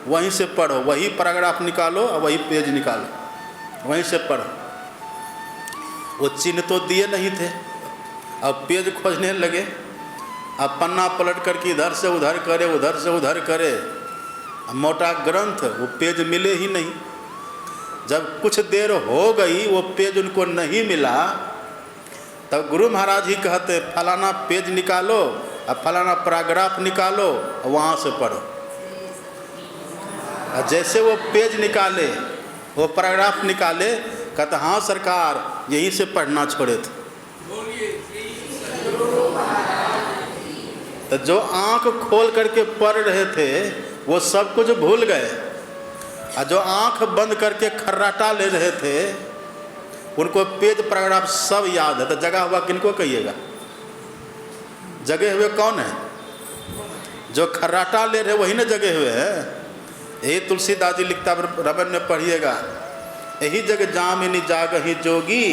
वहीं से पढ़ो, वही पैराग्राफ निकालो और वही पेज निकालो, वहीं से पढ़ो। वो चिन्ह तो दिए नहीं थे, अब पेज खोजने लगे, अब पन्ना पलट करके इधर से उधर करे, उधर से उधर करे, मोटा ग्रंथ, वो पेज मिले ही नहीं। जब कुछ देर हो गई वो पेज उनको नहीं मिला, तब गुरु महाराज ही कहते फलाना पेज निकालो और फलाना पैराग्राफ निकालो और वहाँ से पढ़ो। और जैसे वो पेज निकाले, वो पैराग्राफ निकाले, कहते हाँ सरकार यहीं से पढ़ना छोड़े थे। तो जो आँख खोल करके पढ़ रहे थे वो सब कुछ भूल गए, और जो आँख बंद करके खर्राटा ले रहे थे उनको पेज पैराग्राफ सब याद है। तो जगा हुआ किनको कहिएगा? जगे हुए कौन है? जो खर्राटा ले रहे वही ना जगे हुए हैं। यही तुलसीदास जी लिखता रमन में पढ़िएगा, यही जग जामिनी जागही जोगी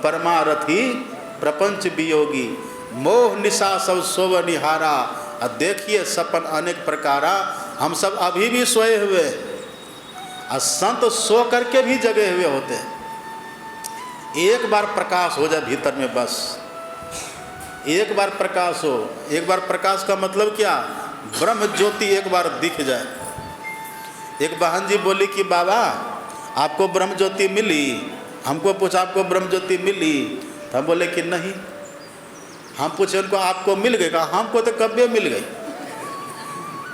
परमारथी प्रपंच वियोगी, मोह निशा सब सोव निहारा। और देखिए सपन अनेक प्रकारा। हम सब अभी भी सोए हुए, और संत सो करके भी जगे हुए होते हैं। एक बार प्रकाश हो जाए भीतर में, बस एक बार प्रकाश हो। एक बार प्रकाश का मतलब क्या? ब्रह्म ज्योति एक बार दिख जाए। एक बहन जी बोली कि बाबा आपको ब्रह्म ज्योति मिली? हमको पूछा आपको ब्रह्म ज्योति मिली? तो हम बोले कि नहीं। हम पूछे उनको आपको मिल गई? कहा हमको तो कभी मिल गई।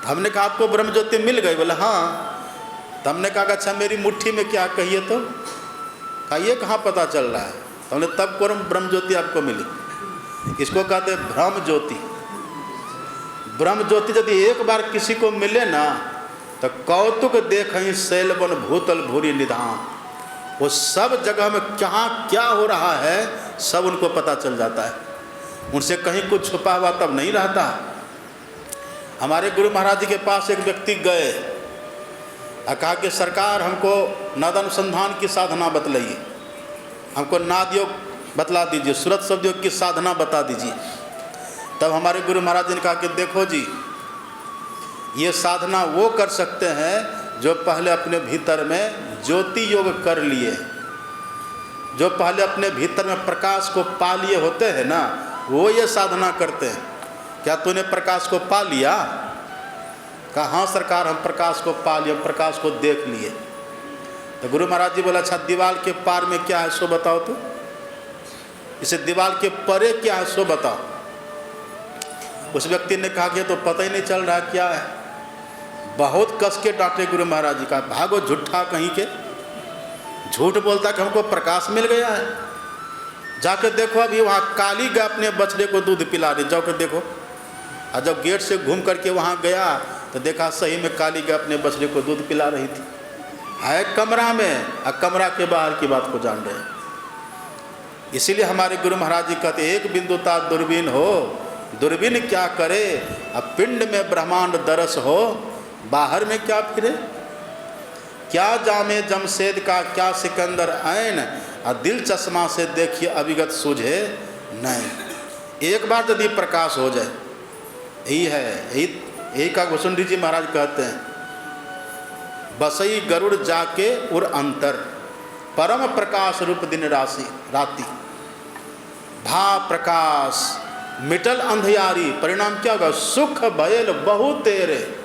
हमने कहा आपको ब्रह्म ज्योति मिल गई? बोले हाँ। तो हमने कहा अच्छा मेरी मुट्ठी में क्या कहिए तो? कहा ये कहाँ पता चल रहा है? तो हमने तब को ब्रह्म ज्योति आपको मिली। इसको कहते ब्रह्म ज्योति। ब्रह्म ज्योति यदि एक बार किसी को मिले ना तो कौतुक देखहीं शैलवन भूतल भूरी निधान। वो सब जगह में क्या क्या हो रहा है सब उनको पता चल जाता है। उनसे कहीं कुछ छुपा हुआ तब नहीं रहता। हमारे गुरु महाराज जी के पास एक व्यक्ति गए और कहा कि सरकार हमको नाद अनुसंधान की साधना बतलाइए, हमको नाद योग बतला दीजिए, सूरत शब्द योग की साधना बता दीजिए। तब हमारे गुरु महाराज जी ने कहा कि देखो जी, ये साधना वो कर सकते हैं जो पहले अपने भीतर में ज्योति योग कर लिए, जो पहले अपने भीतर में प्रकाश को पा लिए होते हैं ना, वो ये साधना करते हैं। क्या तूने प्रकाश को पा लिया? कहा हाँ सरकार हम प्रकाश को पा लिए, प्रकाश को देख लिए। तो गुरु महाराज जी बोला अच्छा दीवार के पार में क्या है सो बताओ तो, इसे दीवार के परे क्या है सो बताओ। उस व्यक्ति ने कहा कि तो पता ही नहीं चल रहा क्या है। बहुत कस के डांटे गुरु महाराज जी का, भागो झूठा कहीं के, झूठ बोलता कि हमको प्रकाश मिल गया है। जाके देखो अभी वहाँ काली गाय अपने बछड़े को दूध पिला रही, जाकर देखो। और जब गेट से घूम करके वहाँ गया तो देखा सही में काली गाय अपने बछड़े को दूध पिला रही थी। है कमरा में, और कमरा के बाहर की बात को जान रहे हैं। इसीलिए हमारे गुरु महाराज जी कहते एक बिंदुता दूरबीन हो, दूरबीन क्या करे, अब पिंड में ब्रह्मांड दरस हो, बाहर में क्या फिरे। क्या जामे जमशेद का क्या सिकंदर ऐन, और दिल चश्मा से देखिए अभिगत सूझे नहीं। एक बार यदि प्रकाश हो जाए, यही है, यही का घुसुंडी जी महाराज कहते हैं, बसई गरुड़ जाके उर अंतर, परम प्रकाश रूप दिन राशि राति। भा प्रकाश मिटल अंधियारी, परिणाम क्या होगा? सुख भयल बहु तेरे।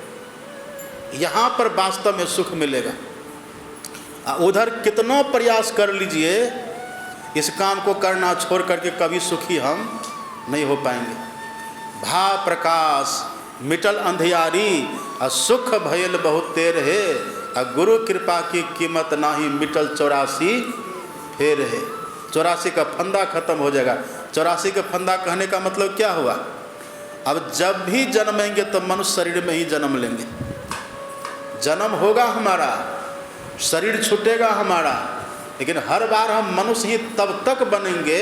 यहाँ पर वास्तव में सुख मिलेगा। उधर कितनों प्रयास कर लीजिए, इस काम को करना छोड़ करके कभी सुखी हम नहीं हो पाएंगे। भा प्रकाश मिटल अंधियारी, सुख भयल बहुत तेर है, गुरु कृपा की कीमत नाही, मिटल 84 फेर है। 84 का फंदा खत्म हो जाएगा। 84 का फंदा कहने का मतलब क्या हुआ? अब जब भी जन्मेंगे तो मनुष्य शरीर में ही जन्म लेंगे, जन्म होगा हमारा, शरीर छूटेगा हमारा, लेकिन हर बार हम मनुष्य ही तब तक बनेंगे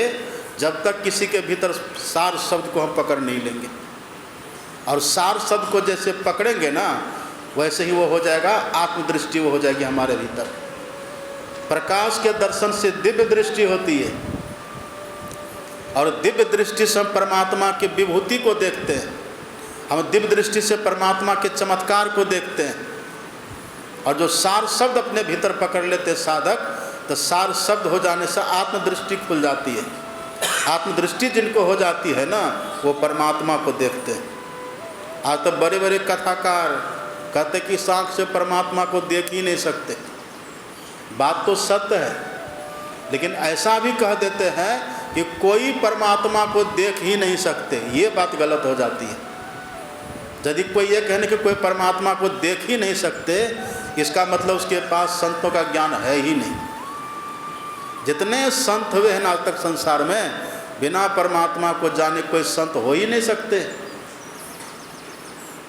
जब तक किसी के भीतर सार शब्द को हम पकड़ नहीं लेंगे। और सार शब्द को जैसे पकड़ेंगे ना, वैसे ही वो हो जाएगा, आत्मदृष्टि वो हो जाएगी हमारे भीतर। प्रकाश के दर्शन से दिव्य दृष्टि होती है, और दिव्य दृष्टि से हम परमात्मा की विभूति को देखते हैं, हम दिव्य दृष्टि से परमात्मा के चमत्कार को देखते हैं। और जो सार शब्द अपने भीतर पकड़ लेते साधक, तो सार शब्द हो जाने से आत्मदृष्टि खुल जाती है। आत्मदृष्टि जिनको हो जाती है ना, वो परमात्मा को देखते हैं। आज तो बड़े बड़े कथाकार कहते कि सांख से परमात्मा को देख ही नहीं सकते। बात तो सत्य है, लेकिन ऐसा भी कह देते हैं कि कोई परमात्मा को देख ही नहीं सकते। ये बात गलत हो जाती है। यदि कोई ये कहने कि कोई परमात्मा को देख ही नहीं सकते, इसका मतलब उसके पास संतों का ज्ञान है ही नहीं। जितने संत हुए हैं आज तक संसार में, बिना परमात्मा को जाने कोई संत हो ही नहीं सकते।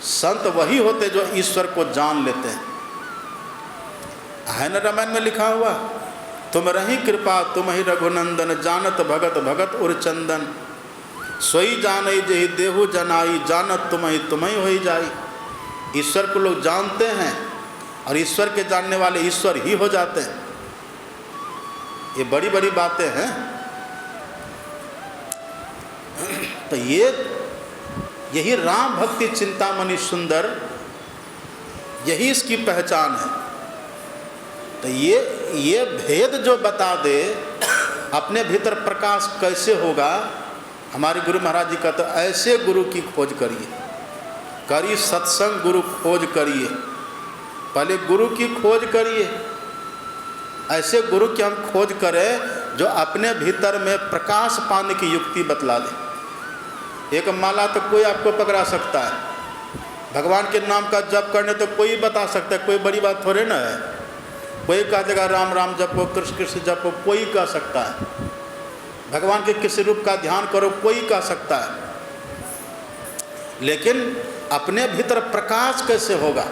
संत वही होते जो ईश्वर को जान लेते हैं। है न रामायण में लिखा हुआ, तुम रही कृपा तुम ही रघुनंदन, जानत भगत भगत उरचंदन, सोई जानई जही देहु जनाई, जानत तुम ही हो जाई। ईश्वर को लोग जानते हैं, और ईश्वर के जानने वाले ईश्वर ही हो जाते हैं। ये बड़ी बड़ी बातें हैं। तो यही राम भक्ति चिंतामणि सुंदर, यही इसकी पहचान है। तो ये भेद जो बता दे अपने भीतर प्रकाश कैसे होगा, हमारे गुरु महाराज जी का तो ऐसे गुरु की खोज करिए सत्संग गुरु खोज करिए। पहले गुरु की खोज करिए, ऐसे गुरु की हम खोज करें जो अपने भीतर में प्रकाश पाने की युक्ति बतला दे। एक माला तो कोई आपको पकड़ा सकता है, भगवान के नाम का जप करने तो कोई बता सकता है, कोई बड़ी बात थोड़े ना है। कोई कह देगा राम राम जपो, कृष्ण कृष्ण जपो, कोई कह सकता है। भगवान के किसी रूप का ध्यान करो, कोई कह सकता है। लेकिन अपने भीतर प्रकाश कैसे होगा,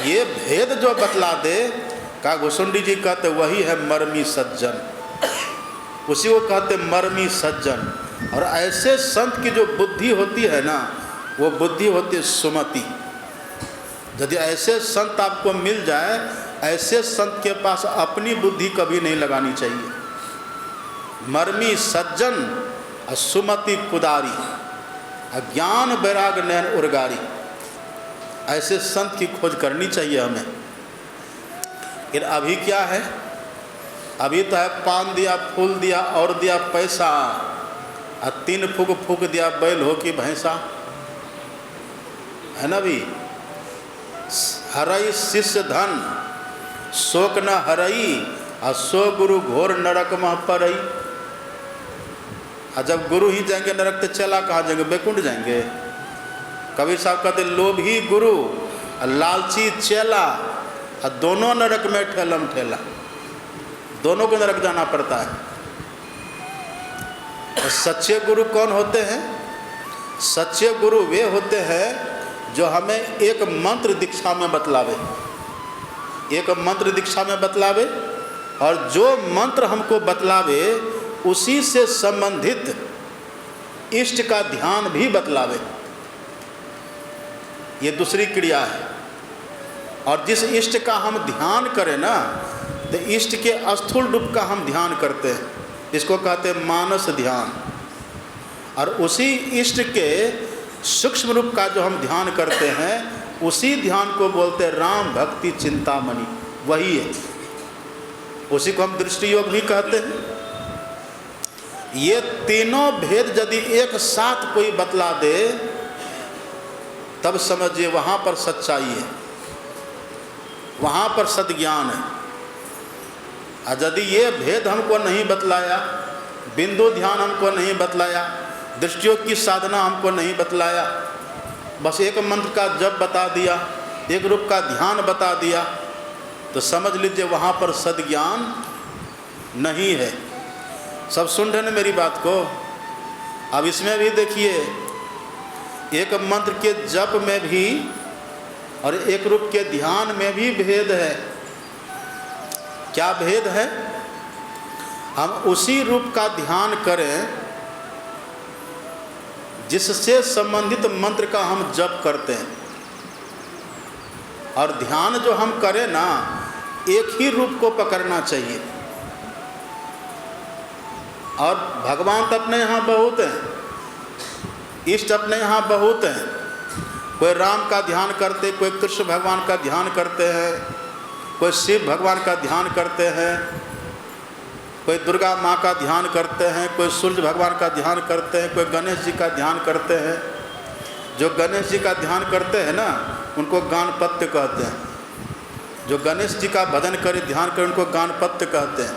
ये भेद जो बतला दे, का घुसुंडी जी कहते वही है मर्मी सज्जन, उसी को कहते मर्मी सज्जन। और ऐसे संत की जो बुद्धि होती है ना, वो बुद्धि होती है सुमति। यदि ऐसे संत आपको मिल जाए, ऐसे संत के पास अपनी बुद्धि कभी नहीं लगानी चाहिए। मर्मी सज्जन और सुमति कुदारी, ज्ञान वैराग नयन उर्गारी, ऐसे संत की खोज करनी चाहिए हमें। फिर अभी क्या है, अभी तो है पान दिया, फूल दिया और दिया पैसा, और 3 फूक फूक दिया बैल हो कि भैंसा, है ना भी। हरई शिष्य धन शोक न हरई, और सो गुरु घोर नरक मह परई। और जब गुरु ही जाएंगे नरक तो चला कहाँ जाएंगे, बैकुंठ जाएंगे। कबीर साहब कहते लोभी गुरु और लालची चेला, और दोनों नरक में ठेलम ठेला, दोनों को नरक जाना पड़ता है। और सच्चे गुरु कौन होते हैं? सच्चे गुरु वे होते हैं जो हमें एक मंत्र दीक्षा में बतलावे, एक मंत्र दीक्षा में बतलावे, और जो मंत्र हमको बतलावे उसी से संबंधित इष्ट का ध्यान भी बतलावे। ये दूसरी क्रिया है। और जिस इष्ट का हम ध्यान करें ना, तो इष्ट के स्थूल रूप का हम ध्यान करते हैं, इसको कहते हैं मानस ध्यान। और उसी इष्ट के सूक्ष्म रूप का जो हम ध्यान करते हैं, उसी ध्यान को बोलते हैं राम भक्ति चिंतामणि, वही है। उसी को हम दृष्टि योग भी कहते हैं। ये तीनों भेद यदि एक साथ कोई बतला दे तब समझिए वहाँ पर सच्चाई है, वहाँ पर सद्ज्ञान है। और यदि ये भेद हमको नहीं बतलाया, बिंदु ध्यान हमको नहीं बतलाया, दृष्टियों की साधना हमको नहीं बतलाया, बस एक मंत्र का जप बता दिया, एक रूप का ध्यान बता दिया, तो समझ लीजिए वहाँ पर सद्ज्ञान नहीं है। सब सुन रहे हैं मेरी बात को? अब इसमें भी देखिए, एक मंत्र के जप में भी और एक रूप के ध्यान में भी भेद है। क्या भेद है? हम उसी रूप का ध्यान करें जिससे संबंधित मंत्र का हम जप करते हैं, और ध्यान जो हम करें ना, एक ही रूप को पकड़ना चाहिए। और भगवान तो अपने यहाँ बहुत हैं, इष्ट अपने यहाँ बहुत हैं। कोई राम का ध्यान करते, कोई कृष्ण भगवान का ध्यान करते हैं, कोई शिव भगवान का ध्यान करते हैं, कोई दुर्गा माँ का ध्यान करते हैं, कोई सूर्य भगवान का ध्यान करते हैं, कोई गणेश जी का ध्यान करते हैं। जो गणेश जी का ध्यान करते हैं ना, उनको गानपत्य कहते हैं। जो गणेश जी का भजन करे, ध्यान करे, उनको गानपत्य कहते हैं।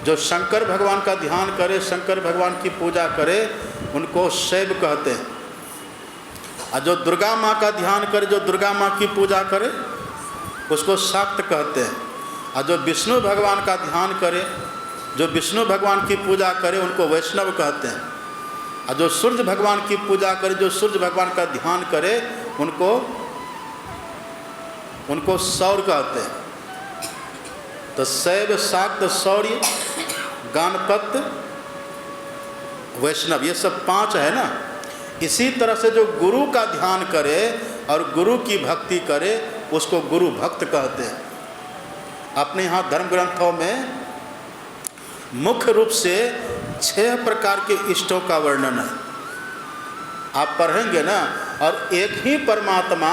जो शंकर भगवान का ध्यान करे, शंकर भगवान की पूजा करे, उनको शैव कहते हैं। और जो दुर्गा माँ का ध्यान करे, जो दुर्गा माँ की पूजा करे, उसको शाक्त कहते हैं। और जो विष्णु भगवान का ध्यान करे, जो विष्णु भगवान की पूजा करे, उनको वैष्णव कहते हैं। और जो सूर्य भगवान की पूजा करे, जो सूर्य भगवान का ध्यान करे, उनको सौर कहते हैं। तो शैव, शाक्त, शौर्य, गानपत्य, वैष्णव, ये सब 5 है ना। इसी तरह से जो गुरु का ध्यान करे और गुरु की भक्ति करे, उसको गुरु भक्त कहते हैं। अपने यहाँ धर्म ग्रंथों में मुख्य रूप से 6 प्रकार के इष्टों का वर्णन है। आप पढ़ेंगे ना, और एक ही परमात्मा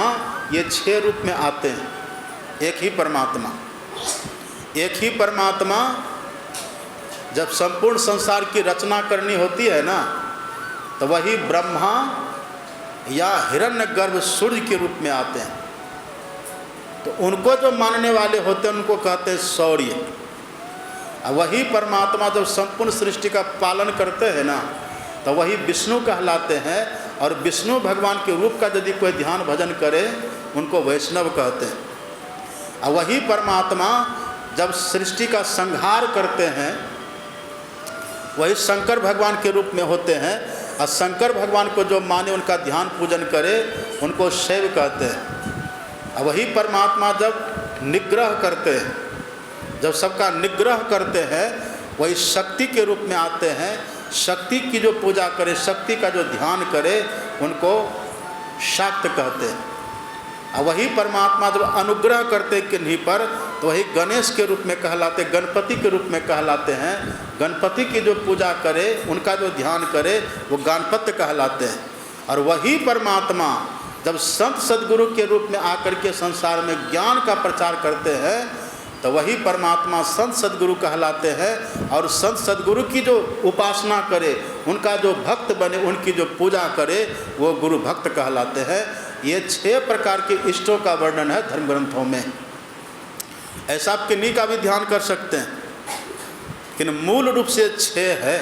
ये 6 रूप में आते हैं। एक ही परमात्मा, एक ही परमात्मा जब संपूर्ण संसार की रचना करनी होती है ना, तो वही ब्रह्मा या हिरण्यगर्भ सूर्य के रूप में आते हैं। तो उनको जो मानने वाले होते हैं, उनको कहते हैं शौर्य। और वही परमात्मा जब संपूर्ण सृष्टि का पालन करते हैं ना, तो वही विष्णु कहलाते हैं। और विष्णु भगवान के रूप का यदि कोई ध्यान भजन करे, उनको वैष्णव कहते हैं। और वही परमात्मा जब सृष्टि का संहार करते हैं, वही शंकर भगवान के रूप में होते हैं। और शंकर भगवान को जो माने, उनका ध्यान पूजन करे, उनको शैव कहते हैं। और वही परमात्मा जब निग्रह करते हैं, जब सबका निग्रह करते हैं, वही शक्ति के रूप में आते हैं। शक्ति की जो पूजा करे, शक्ति का जो ध्यान करे, उनको शाक्त कहते हैं। और वही परमात्मा जब अनुग्रह करते किन्हीं पर, तो वही गणेश के रूप में कहलाते, गणपति के रूप में कहलाते हैं। गणपति की जो पूजा करे, उनका जो ध्यान करे, वो गणपति कहलाते हैं। और वही परमात्मा जब संत सद्गुरु के रूप में आकर के संसार में ज्ञान का प्रचार करते हैं, तो वही परमात्मा संत सद्गुरु कहलाते हैं। और संत सद्गुरु की जो उपासना करे, उनका जो भक्त बने, उनकी जो पूजा करे, वो गुरु भक्त कहलाते हैं। ये 6 प्रकार के इष्टों का वर्णन है धर्म ग्रंथों में। ऐसा आप किन्हीं का भी ध्यान कर सकते हैं, लेकिन मूल रूप से 6 है।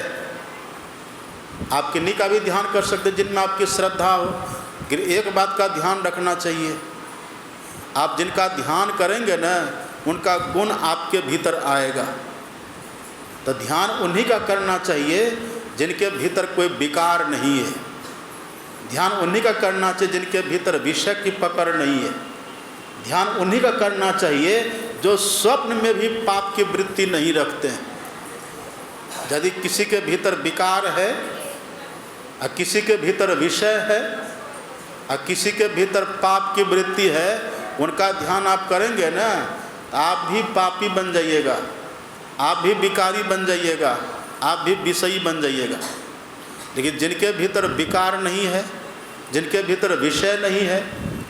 आप किन्हीं का भी ध्यान कर सकते हैं जिनमें आपकी श्रद्धा हो। लेकिन एक बात का ध्यान रखना चाहिए, आप जिनका ध्यान करेंगे ना, उनका गुण आपके भीतर आएगा। तो ध्यान उन्हीं का करना चाहिए जिनके भीतर कोई विकार नहीं है। ध्यान उन्हीं का करना चाहिए जिनके भीतर विषय की पकड़ नहीं है। ध्यान उन्हीं का करना चाहिए जो स्वप्न में भी पाप की वृत्ति नहीं रखते हैं। यदि किसी के भीतर विकार है, और किसी के भीतर विषय है, और किसी के भीतर पाप की वृत्ति है, उनका ध्यान आप करेंगे ना, आप भी पापी बन जाइएगा, आप भी विकारी बन जाइएगा, आप भी विषयी बन जाइएगा। लेकिन जिनके भीतर विकार नहीं है, जिनके भीतर विषय नहीं है,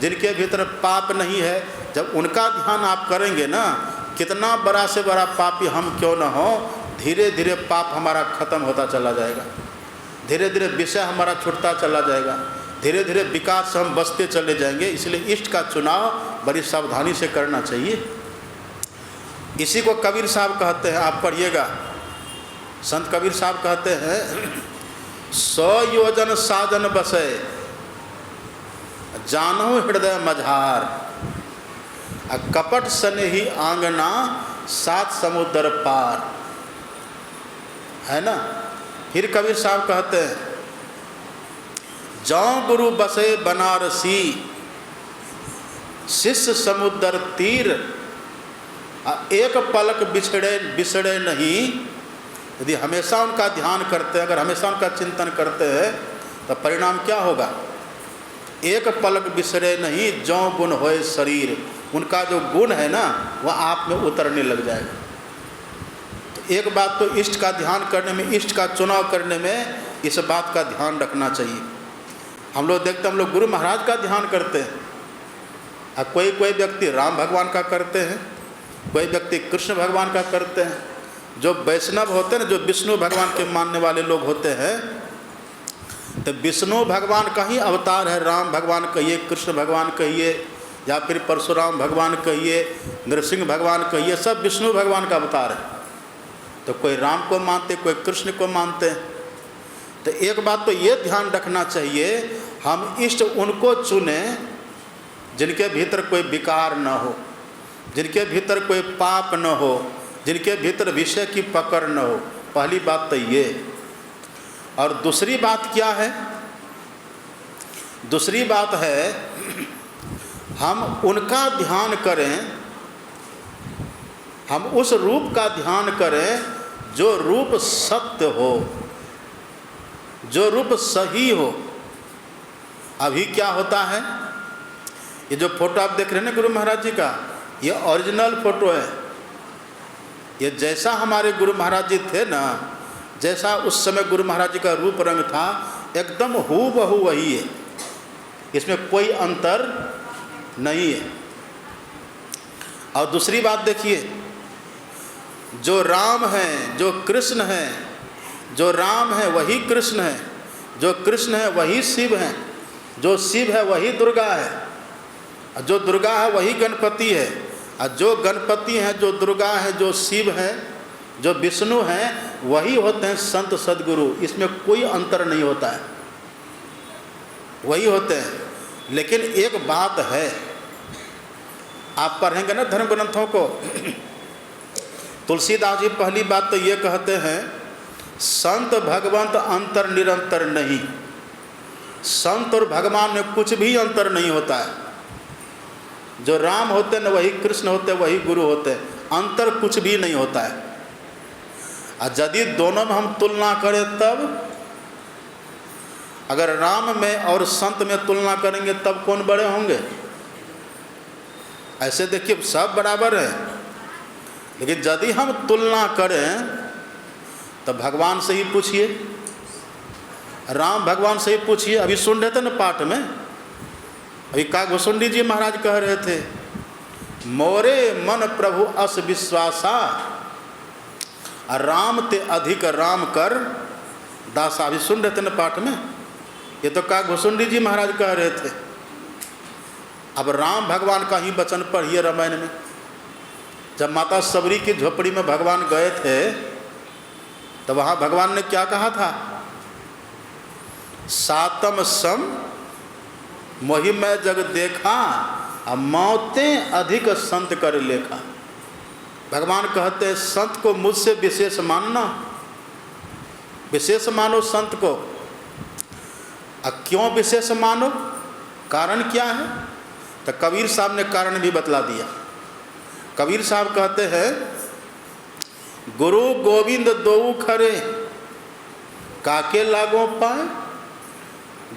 जिनके भीतर पाप नहीं है, जब उनका ध्यान आप करेंगे ना, कितना बड़ा से बड़ा पापी हम क्यों न हो, धीरे धीरे पाप हमारा खत्म होता चला जाएगा, धीरे धीरे विषय हमारा छूटता चला जाएगा, धीरे धीरे विकास से हम बचते चले जाएंगे। इसलिए इष्ट का चुनाव बड़ी सावधानी से करना चाहिए। इसी को कबीर साहब कहते हैं, आप पढ़िएगा, संत कबीर साहब कहते हैं 100 योजन साजन बसे जानो हृदय मझार, कपट सने ही आंगना 7 समुद्र पार, है ना। फिर कबीर साहब कहते हैं जौं गुरु बसे बनारसी शिष्य समुद्र तीर, एक पलक बिछड़े नहीं। यदि हमेशा उनका ध्यान करते हैं, अगर हमेशा उनका चिंतन करते हैं तो परिणाम क्या होगा? एक पलक बिसरे नहीं जौं गुण होए शरीर, उनका जो गुण है ना वह आप में उतरने लग जाएगा। तो एक बात तो इष्ट का ध्यान करने में, इष्ट का चुनाव करने में इस बात का ध्यान रखना चाहिए। हम लोग देखते हैं, हम लोग गुरु महाराज का ध्यान करते हैं, कोई व्यक्ति राम भगवान का करते हैं, कोई व्यक्ति कृष्ण भगवान का करते हैं। जो वैष्णव होते हैं ना, जो विष्णु भगवान के मानने वाले लोग होते हैं, तो विष्णु भगवान का ही अवतार है, राम भगवान कहिए, कृष्ण भगवान कहिए, या फिर परशुराम भगवान कहिए, नरसिंह भगवान कहिए, सब विष्णु भगवान का अवतार है। तो कोई राम को मानते, कोई कृष्ण को मानते हैं। तो एक बात तो ये ध्यान रखना चाहिए, हम इष्ट उनको चुने जिनके भीतर कोई विकार न हो, जिनके भीतर कोई पाप न हो, जिनके भीतर विषय की पकड़ न हो। पहली बात तो ये। और दूसरी बात क्या है? दूसरी बात है हम उनका ध्यान करें, हम उस रूप का ध्यान करें जो रूप सत्य हो, जो रूप सही हो। अभी क्या होता है, ये जो फोटो आप देख रहे हैं ना गुरु महाराज जी का, ये ओरिजिनल फोटो है। ये जैसा हमारे गुरु महाराज जी थे ना, जैसा उस समय गुरु महाराज जी का रूप रंग था, एकदम हूबहू वही है, इसमें कोई अंतर नहीं है। और दूसरी बात देखिए, जो राम हैं, जो कृष्ण हैं, जो राम है वही कृष्ण है, जो कृष्ण है वही शिव हैं, जो शिव है वही दुर्गा है, और जो दुर्गा है वही गणपति है, और जो गणपति हैं, जो दुर्गा है, जो शिव है, जो विष्णु हैं, वही होते हैं संत सद्गुरु। इसमें कोई अंतर नहीं होता है, वही होते हैं। लेकिन एक बात है, आप पढ़ेंगे ना धर्म ग्रंथों को, तुलसीदास जी पहली बात तो ये कहते हैं, संत भगवंत अंतर निरंतर नहीं। संत और भगवान में कुछ भी अंतर नहीं होता है। जो राम होते हैं वही कृष्ण होते हैं, वही गुरु होते हैं, अंतर कुछ भी नहीं होता है। और यदि दोनों में हम तुलना करें, तब अगर राम में और संत में तुलना करेंगे तब कौन बड़े होंगे? ऐसे देखिए सब बराबर हैं, लेकिन यदि हम तुलना करें तो भगवान से ही पूछिए, राम भगवान से ही पूछिए। अभी सुन रहे थे ना पाठ में, अभी कागभूषुंडी जी महाराज कह रहे थे, मोरे मन प्रभु अस विश्वासा, राम ते अधिक राम कर दासा। अभी सुन रहे थे ना पाठ में, ये तो कागभूषुंडी जी महाराज कह रहे थे। अब राम भगवान का ही वचन पढ़िए रामायण में। जब माता सबरी की झोपड़ी में भगवान गए थे तो वहाँ भगवान ने क्या कहा था? सातम सम मोहि मैं जग देखा, मौतें अधिक संत कर लेखा। भगवान कहते हैं संत को मुझसे विशेष मानना, विशेष मानो संत को। क्यों विशेष मानो? कारण क्या है? तो कबीर साहब ने कारण भी बतला दिया। कबीर साहब कहते हैं, गुरु गोविंद दोऊ खरे काके लागो पाए।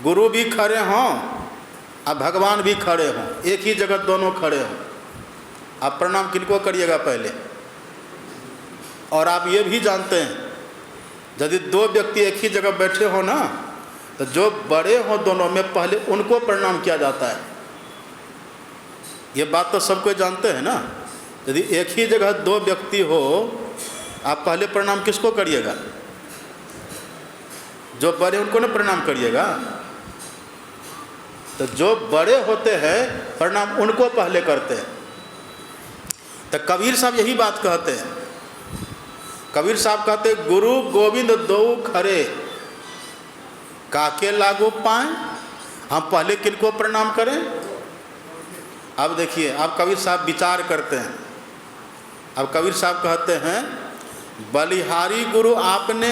गुरु भी खड़े हों और भगवान भी खड़े हों, एक ही जगह दोनों खड़े हों। आप प्रणाम किनको करिएगा पहले? और आप ये भी जानते हैं, यदि दो व्यक्ति एक ही जगह बैठे हो ना, तो जो बड़े हों दोनों में, पहले उनको प्रणाम किया जाता है। ये बात तो सब कोई जानते हैं ना। यदि एक ही जगह दो व्यक्ति हो आप पहले प्रणाम किसको करिएगा? जो बड़े उनको ना प्रणाम करिएगा। तो जो बड़े होते हैं प्रणाम उनको पहले करते हैं। तो कबीर साहब यही बात कहते हैं। कबीर साहब कहते हैं, गुरु गोविंद दो खरे काके लागू पाएं। हम पहले किनको प्रणाम करें? अब देखिए, अब कबीर साहब विचार करते हैं। अब कबीर साहब कहते हैं, बलिहारी गुरु आपने,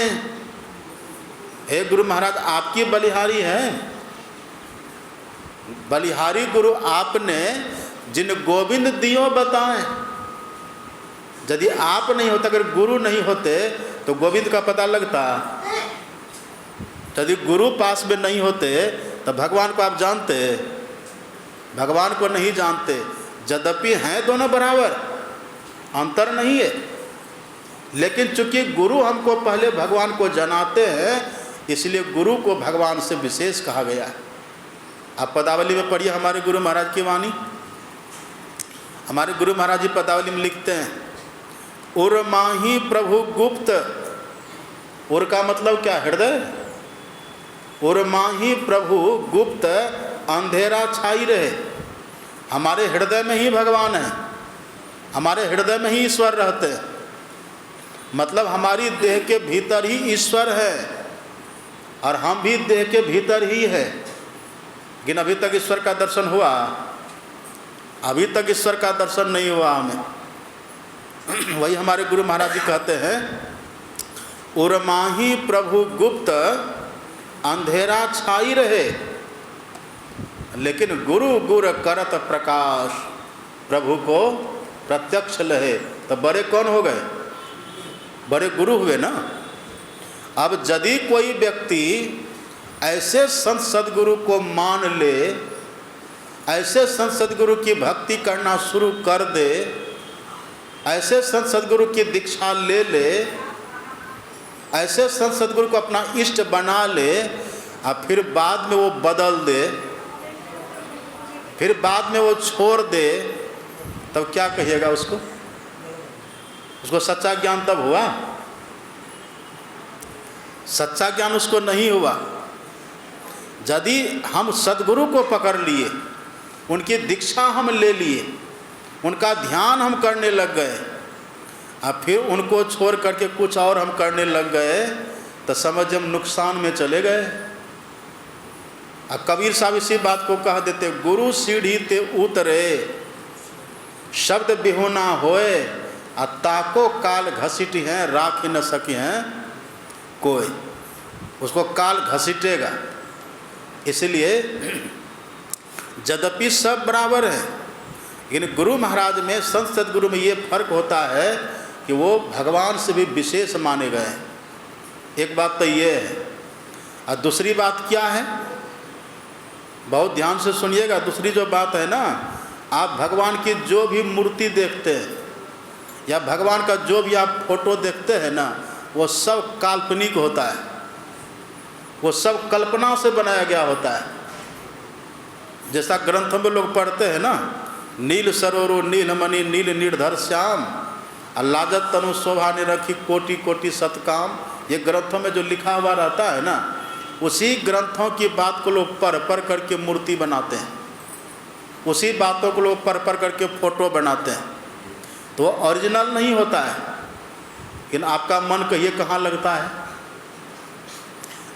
हे गुरु महाराज आपकी बलिहारी है। बलिहारी गुरु आपने जिन गोविंद दियो बताएं। यदि आप नहीं होते, अगर गुरु नहीं होते तो गोविंद का पता लगता। यदि गुरु पास में नहीं होते तो भगवान को आप जानते? भगवान को नहीं जानते। यद्यपि हैं दोनों बराबर, अंतर नहीं है, लेकिन चूंकि गुरु हमको पहले भगवान को जनाते हैं, इसलिए गुरु को भगवान से विशेष कहा गया है। आप पदावली में पढ़िए हमारे गुरु महाराज की वाणी। हमारे गुरु महाराज जी पदावली में लिखते हैं, उर माही प्रभु गुप्त। उर का मतलब क्या? हृदय। उर माही प्रभु गुप्त अंधेरा छाई रहे। हमारे हृदय में ही भगवान है, हमारे हृदय में ही ईश्वर रहते हैं। मतलब हमारी देह के भीतर ही ईश्वर है और हम भी देह के भीतर ही है। लेकिन अभी तक ईश्वर का दर्शन हुआ? अभी तक ईश्वर का दर्शन नहीं हुआ हमें। वही हमारे गुरु महाराज जी कहते हैं, उर्माही प्रभु गुप्त अंधेरा छाई रहे, लेकिन गुरु गुर करत प्रकाश, प्रभु को प्रत्यक्ष लहे। तो बड़े कौन हो गए? बड़े गुरु हुए ना। अब यदि कोई व्यक्ति ऐसे संत सदगुरु को मान ले, ऐसे संत सदगुरु की भक्ति करना शुरू कर दे, ऐसे संत सदगुरु की दीक्षा ले ले, ऐसे संत सदगुरु को अपना इष्ट बना ले, और फिर बाद में वो बदल दे, फिर बाद में वो छोड़ दे, तब क्या कहिएगा उसको? उसको सच्चा ज्ञान तब हुआ? सच्चा ज्ञान उसको नहीं हुआ। यदि हम सदगुरु को पकड़ लिए, उनकी दीक्षा हम ले लिए, उनका ध्यान हम करने लग गए, और फिर उनको छोड़ करके कुछ और हम करने लग गए, तो समझ हम नुकसान में चले गए। कबीर साहब इसी बात को कह देते, गुरु सीढ़ी ते उतरे शब्द बिहोना होए, ताको काल घसीटी हैं राख न सकी हैं कोई। उसको काल घसीटेगा। इसलिए यद्यपि सब बराबर हैं, लेकिन गुरु महाराज में, संत सदगुरु में ये फर्क होता है कि वो भगवान से भी विशेष माने गए हैं। एक बात तो ये है। और दूसरी बात क्या है, बहुत ध्यान से सुनिएगा। दूसरी जो बात है ना, आप भगवान की जो भी मूर्ति देखते हैं या भगवान का जो भी आप फोटो देखते हैं ना, वो सब काल्पनिक होता है, वो सब कल्पना से बनाया गया होता है। जैसा ग्रंथों में लोग पढ़ते हैं ना, नील सरोरो नीलमणि नील निर्धर श्याम, लाजत तनु शोभा ने रखी कोटि कोटि सतकाम। ये ग्रंथों में जो लिखा हुआ रहता है ना, उसी ग्रंथों की बात को लोग पढ़ करके मूर्ति बनाते हैं, उसी बातों को लोग पढ़ करके फोटो बनाते हैं। तो वो ओरिजिनल नहीं होता है। लेकिन आपका मन कहिए कहाँ लगता है?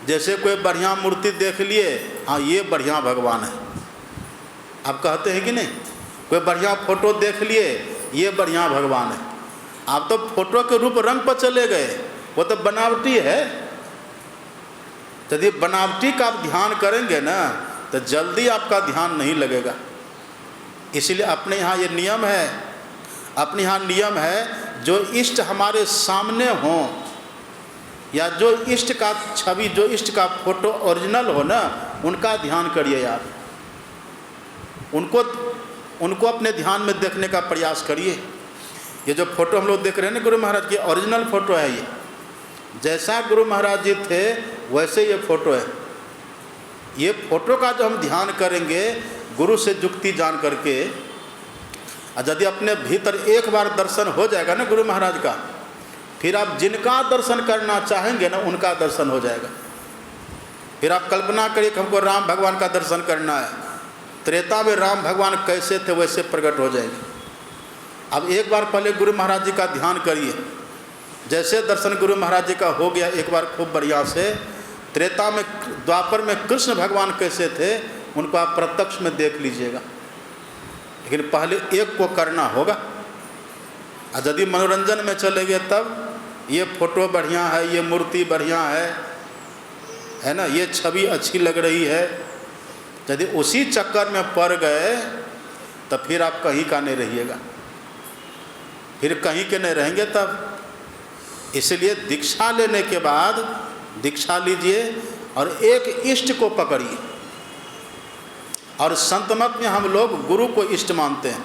जैसे कोई बढ़िया मूर्ति देख लिए, हाँ ये बढ़िया भगवान है, आप कहते हैं कि नहीं? कोई बढ़िया फोटो देख लिए, ये बढ़िया भगवान है। आप तो फोटो के रूप रंग पर चले गए, वो तो बनावटी है। यदि बनावटी का आप ध्यान करेंगे ना, तो जल्दी आपका ध्यान नहीं लगेगा। इसलिए अपने यहाँ ये नियम है, अपने यहाँ नियम है, जो इष्ट हमारे सामने हों, या जो इष्ट का छवि, जो इष्ट का फोटो ओरिजिनल हो ना, उनका ध्यान करिए आप। उनको अपने ध्यान में देखने का प्रयास करिए। ये जो फोटो हम लोग देख रहे हैं ना गुरु महाराज की, ओरिजिनल फोटो है ये। जैसा गुरु महाराज जी थे वैसे ये फोटो है। ये फोटो का जो हम ध्यान करेंगे गुरु से जुक्ति जान करके, यदि अपने भीतर एक बार दर्शन हो जाएगा ना गुरु महाराज का, फिर आप जिनका दर्शन करना चाहेंगे ना उनका दर्शन हो जाएगा। फिर आप कल्पना करिए कि हमको राम भगवान का दर्शन करना है, त्रेता में राम भगवान कैसे थे वैसे प्रकट हो जाएंगे। अब एक बार पहले गुरु महाराज जी का ध्यान करिए, जैसे दर्शन गुरु महाराज जी का हो गया एक बार खूब बढ़िया से, त्रेता में द्वापर में कृष्ण भगवान कैसे थे उनको आप प्रत्यक्ष में देख लीजिएगा। लेकिन पहले एक को करना होगा। और यदि मनोरंजन में चले गए तब ये फोटो बढ़िया है, ये मूर्ति बढ़िया है ना, ये छवि अच्छी लग रही है, यदि उसी चक्कर में पड़ गए तो फिर आप कहीं का नहीं रहिएगा, फिर कहीं के नहीं रहेंगे तब। इसलिए दीक्षा लेने के बाद दीक्षा लीजिए और एक इष्ट को पकड़िए। और संत मत में हम लोग गुरु को इष्ट मानते हैं।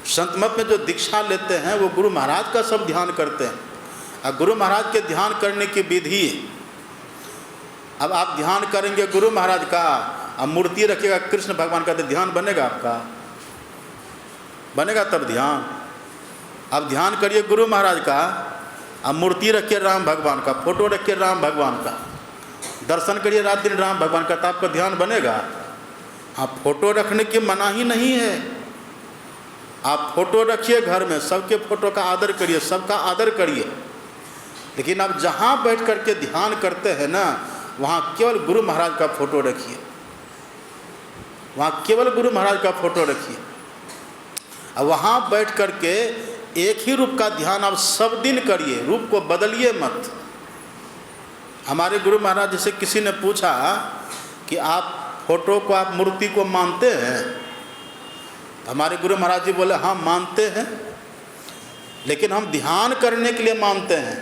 संत मत में जो दीक्षा लेते हैं वो गुरु महाराज का सब ध्यान करते हैं। और गुरु महाराज के ध्यान करने की विधि, अब आप ध्यान करेंगे गुरु महाराज का, अब मूर्ति रखिएगा कृष्ण भगवान का, तो ध्यान बनेगा आपका? बनेगा तब ध्यान। अब ध्यान करिए गुरु महाराज का, अब मूर्ति रखिए राम भगवान का, फोटो रखिए राम भगवान का, दर्शन करिए रात दिन राम भगवान का, तो आपका ध्यान बनेगा? आप फोटो रखने की मना ही नहीं है। आप फोटो रखिए घर में, सबके फोटो का आदर करिए, सबका आदर करिए, लेकिन आप जहाँ बैठ कर के ध्यान करते हैं ना वहाँ केवल गुरु महाराज का फोटो रखिए, वहाँ केवल गुरु महाराज का फोटो रखिए। और वहाँ बैठ कर के एक ही रूप का ध्यान आप सब दिन करिए, रूप को बदलिए मत। हमारे गुरु महाराज जैसे किसी ने पूछा कि आप फोटो को, आप मूर्ति को मानते हैं? हमारे गुरु महाराज जी बोले हाँ मानते हैं, लेकिन हम ध्यान करने के लिए मानते हैं,